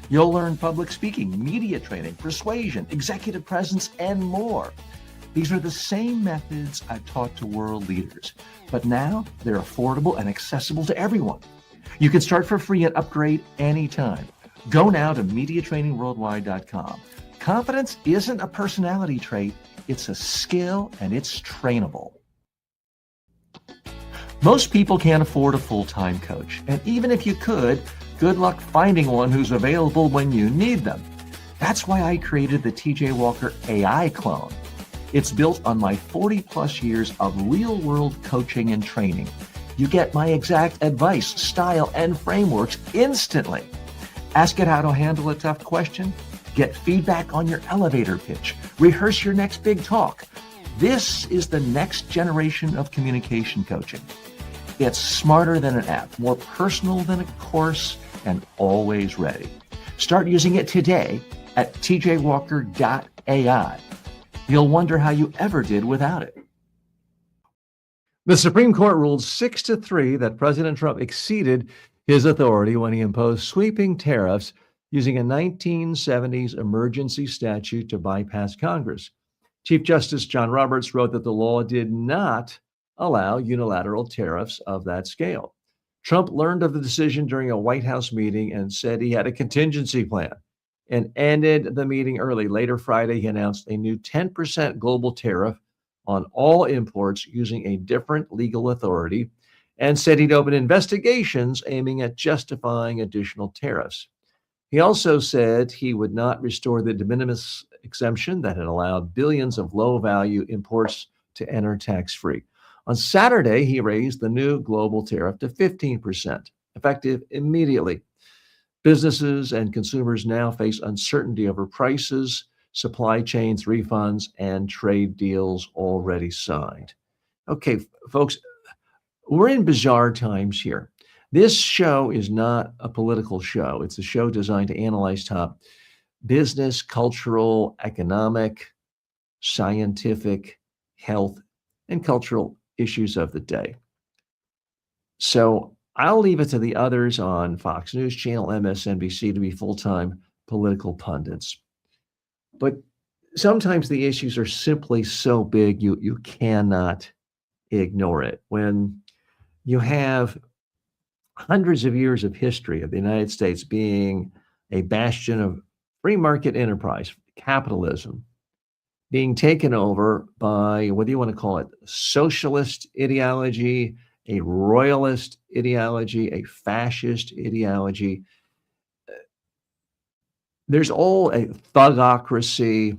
You'll learn public speaking, media training, persuasion, executive presence, and more. These are the same methods I've taught to world leaders, but now they're affordable and accessible to everyone. You can start for free and upgrade anytime. Go now to MediaTrainingWorldwide.com. Confidence isn't a personality trait, it's a skill and it's trainable. Most people can't afford a full-time coach, and even if you could, good luck finding one who's available when you need them. That's why I created the TJ Walker AI clone. It's built on my 40 plus years of real world coaching and training. You get my exact advice, style, and frameworks instantly. Ask it how to handle a tough question, get feedback on your elevator pitch, rehearse your next big talk. This is the next generation of communication coaching. It's smarter than an app, more personal than a course, and always ready. Start using it today at tjwalker.ai. You'll wonder how you ever did without it. The Supreme Court ruled 6-3 that President Trump exceeded his authority when he imposed sweeping tariffs using a 1970s emergency statute to bypass Congress. Chief Justice John Roberts wrote that the law did not allow unilateral tariffs of that scale. Trump learned of the decision during a White House meeting and said he had a contingency plan and ended the meeting early. Later Friday, he announced a new 10% global tariff on all imports using a different legal authority and said he'd open investigations aiming at justifying additional tariffs. He also said he would not restore the de minimis exemption that had allowed billions of low-value imports to enter tax-free. On Saturday, he raised the new global tariff to 15%, effective immediately. Businesses and consumers now face uncertainty over prices, supply chains, refunds, and trade deals already signed. Okay, folks, we're in bizarre times here. This show is not a political show. It's a show designed to analyze top business, cultural, economic, scientific, health, and cultural issues of the day. So I'll leave it to the others on Fox News Channel, MSNBC to be full-time political pundits. But sometimes the issues are simply so big you cannot ignore it. When you have hundreds of years of history of the United States being a bastion of free market enterprise, capitalism, being taken over by, what do you want to call it, socialist ideology, a royalist ideology, a fascist ideology. There's all a thugocracy.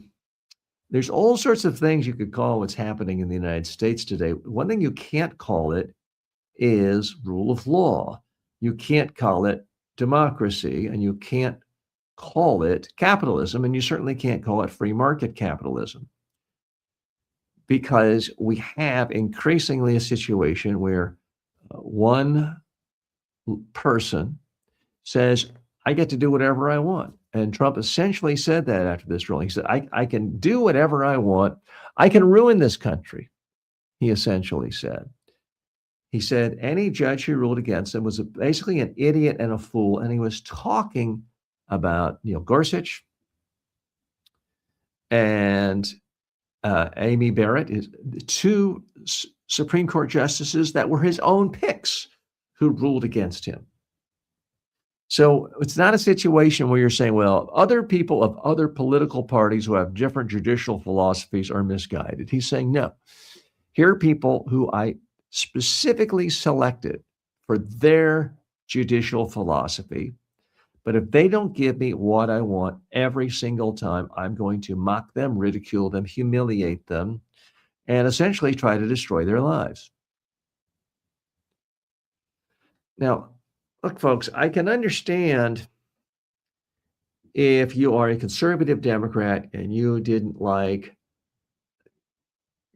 There's all sorts of things you could call what's happening in the United States today. One thing you can't call it is rule of law. You can't call it democracy, and you can't call it capitalism, and you certainly can't call it free market capitalism, because we have increasingly a situation where one person says, I get to do whatever I want. And Trump essentially said that after this ruling. He said, I can do whatever I want. I can ruin this country, he essentially said. He said any judge who ruled against him was basically an idiot and a fool. And he was talking about Neil Gorsuch and Amy Barrett, two Supreme Court justices that were his own picks who ruled against him. So it's not a situation where you're saying, well, other people of other political parties who have different judicial philosophies are misguided. He's saying, no, here are people who I specifically selected for their judicial philosophy. But if they don't give me what I want every single time, I'm going to mock them, ridicule them, humiliate them, and essentially try to destroy their lives. Now, look, folks, I can understand if you are a conservative Democrat and you didn't like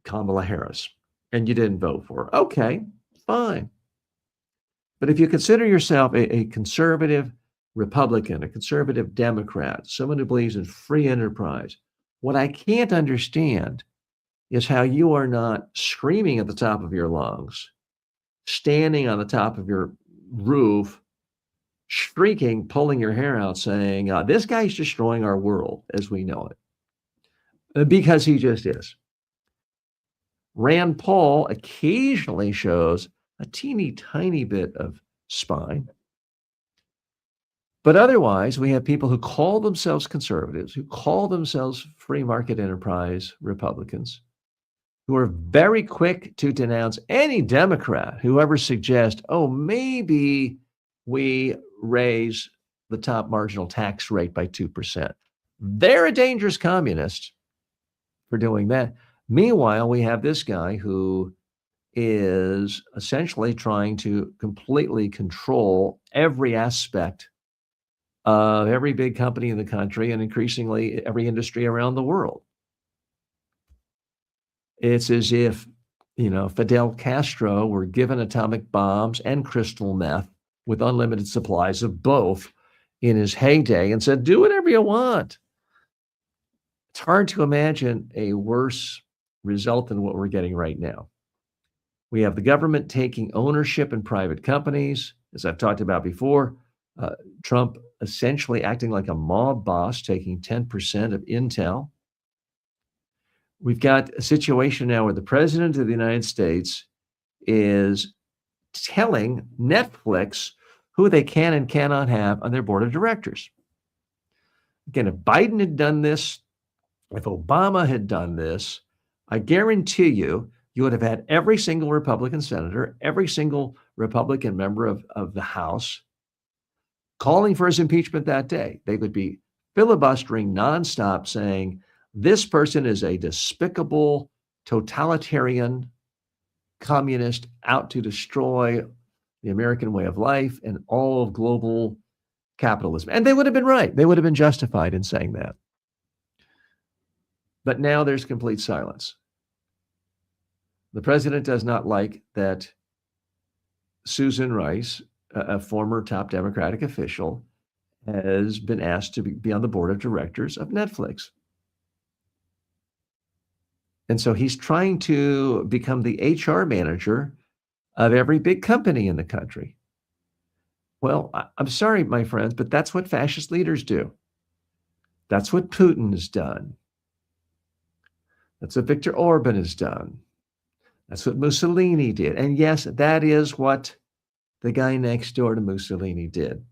Kamala Harris and you didn't vote for her. Okay, fine. But if you consider yourself a conservative Republican, a conservative Democrat, someone who believes in free enterprise, what I can't understand is how you are not screaming at the top of your lungs, standing on the top of your roof, shrieking, pulling your hair out, saying, this guy's destroying our world as we know it. Because he just is. Rand Paul occasionally shows a teeny tiny bit of spine. But otherwise, we have people who call themselves conservatives, who call themselves free market enterprise Republicans, who are very quick to denounce any Democrat who ever suggests, oh, maybe we raise the top marginal tax rate by 2%. They're a dangerous communist for doing that. Meanwhile, we have this guy who is essentially trying to completely control every aspect of every big company in the country and increasingly every industry around the world. It's as if, Fidel Castro were given atomic bombs and crystal meth with unlimited supplies of both in his heyday and said, do whatever you want. It's hard to imagine a worse result than what we're getting right now. We have the government taking ownership in private companies, as I've talked about before. Trump essentially acting like a mob boss, taking 10% of Intel. We've got a situation now where the president of the United States is telling Netflix who they can and cannot have on their board of directors. Again, if Biden had done this, if Obama had done this, I guarantee you would have had every single Republican senator, every single Republican member of the House calling for his impeachment that day. They would be filibustering nonstop saying, this person is a despicable, totalitarian communist out to destroy the American way of life and all of global capitalism. And they would have been right. They would have been justified in saying that. But now there's complete silence. The president does not like that Susan Rice, a former top Democratic official, has been asked to be on the board of directors of Netflix. And so he's trying to become the HR manager of every big company in the country. Well, I'm sorry, my friends, but that's what fascist leaders do. That's what Putin has done. That's what Viktor Orban has done. That's what Mussolini did. And yes, that is what the guy next door to Mussolini did.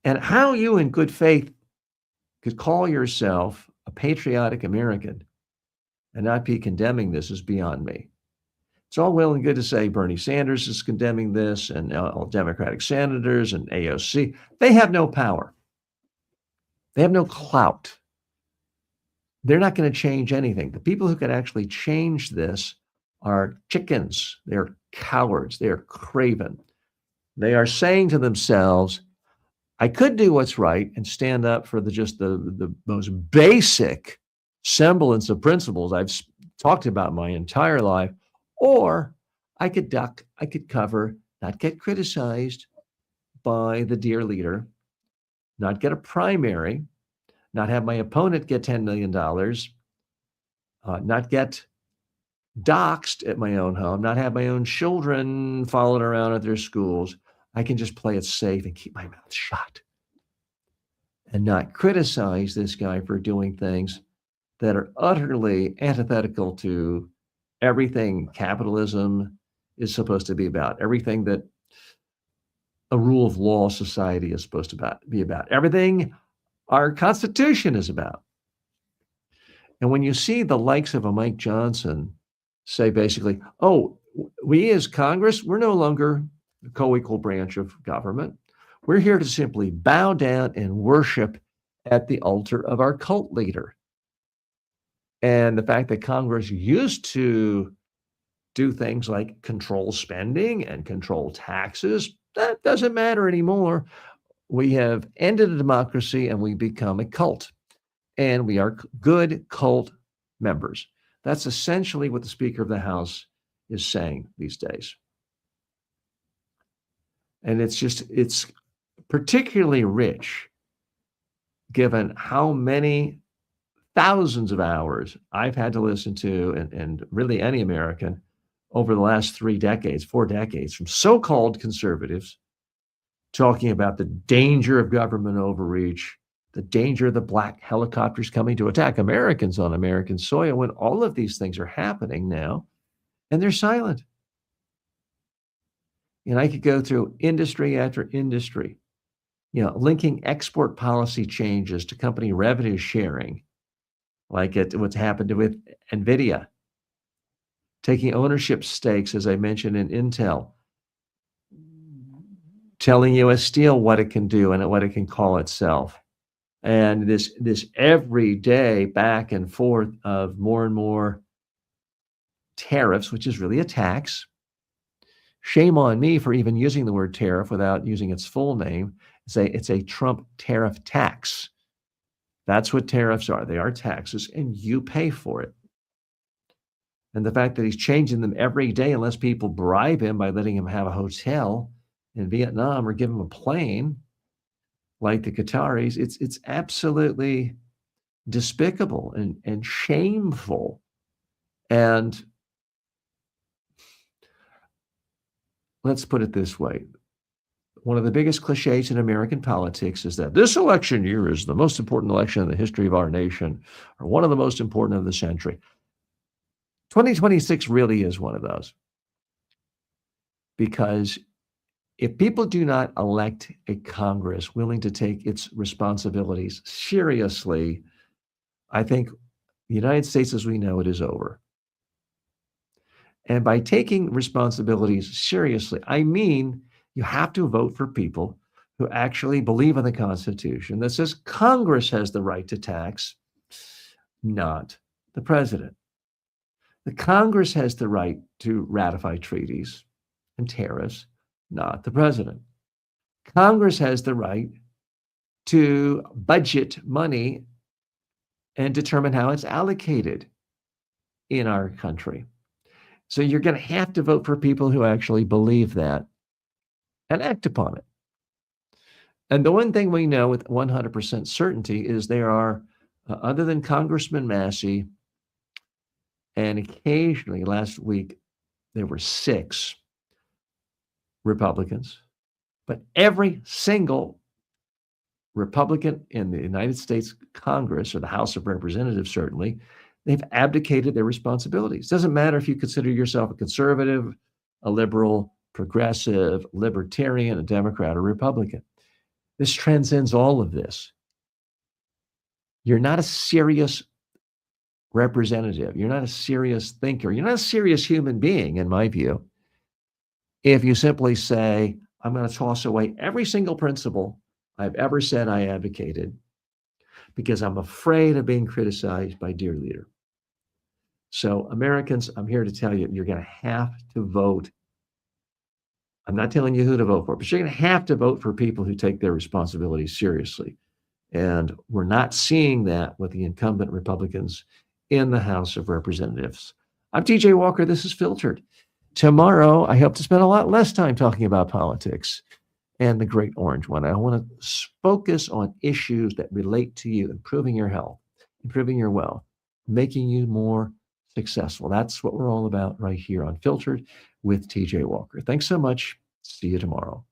And how you in good faith could call yourself a patriotic American and not be condemning this is beyond me. It's all well and good to say Bernie Sanders is condemning this and all Democratic senators and AOC. They have no power. They have no clout. They're not going to change anything. The people who can actually change this are chickens. They're cowards. They're craven. They are saying to themselves, I could do what's right and stand up for the most basic semblance of principles I've talked about my entire life, or I could duck, I could cover, not get criticized by the dear leader, not get a primary, not have my opponent get $10 million, not get doxxed at my own home, not have my own children followed around at their schools. I can just play it safe and keep my mouth shut and not criticize this guy for doing things that are utterly antithetical to everything capitalism is supposed to be about, everything that a rule of law society is supposed to be about, everything our Constitution is about. And when you see the likes of a Mike Johnson say basically, oh, we as Congress, we're no longer the co-equal branch of government. We're here to simply bow down and worship at the altar of our cult leader. And the fact that Congress used to do things like control spending and control taxes, that doesn't matter anymore. We have ended a democracy and we become a cult. And we are good cult members. That's essentially what the Speaker of the House is saying these days. And it's particularly rich, given how many thousands of hours I've had to listen to, and really any American, over the last 4 decades, from so-called conservatives talking about the danger of government overreach, the danger of the black helicopters coming to attack Americans on American soil, when all of these things are happening now, and they're silent. And I could go through industry after industry, linking export policy changes to company revenue sharing, like what's happened with NVIDIA, taking ownership stakes, as I mentioned, in Intel, telling U.S. Steel what it can do and what it can call itself. And this everyday back and forth of more and more tariffs, which is really a tax. Shame on me for even using the word tariff without using its full name. It's a Trump tariff tax. That's what tariffs are. They are taxes, and you pay for it. And the fact that he's changing them every day, unless people bribe him by letting him have a hotel in Vietnam or give him a plane, like the Qataris, it's absolutely despicable and shameful. And let's put it this way. One of the biggest cliches in American politics is that this election year is the most important election in the history of our nation, or one of the most important of the century. 2026 really is one of those. Because if people do not elect a Congress willing to take its responsibilities seriously, I think the United States as we know it is over. And by taking responsibilities seriously, I mean you have to vote for people who actually believe in the Constitution that says Congress has the right to tax, not the president. The Congress has the right to ratify treaties and tariffs, not the president. Congress has the right to budget money and determine how it's allocated in our country. So you're going to have to vote for people who actually believe that and act upon it. And the one thing we know with 100% certainty is there are, other than Congressman Massey, and occasionally last week, there were 6 Republicans, but every single Republican in the United States Congress, or the House of Representatives certainly, they've abdicated their responsibilities. Doesn't matter if you consider yourself a conservative, a liberal, progressive, libertarian, a Democrat, or Republican. This transcends all of this. You're not a serious representative. You're not a serious thinker. You're not a serious human being, in my view, if you simply say, I'm going to toss away every single principle I've ever said I advocated because I'm afraid of being criticized by dear leader. So Americans, I'm here to tell you, you're going to have to vote. I'm not telling you who to vote for, but you're going to have to vote for people who take their responsibilities seriously. And we're not seeing that with the incumbent Republicans in the House of Representatives. I'm TJ Walker. This is Filtered. Tomorrow, I hope to spend a lot less time talking about politics and the Great Orange One. I want to focus on issues that relate to you, improving your health, improving your wealth, making you more successful. That's what we're all about right here on Filtered with TJ Walker. Thanks so much. See you tomorrow.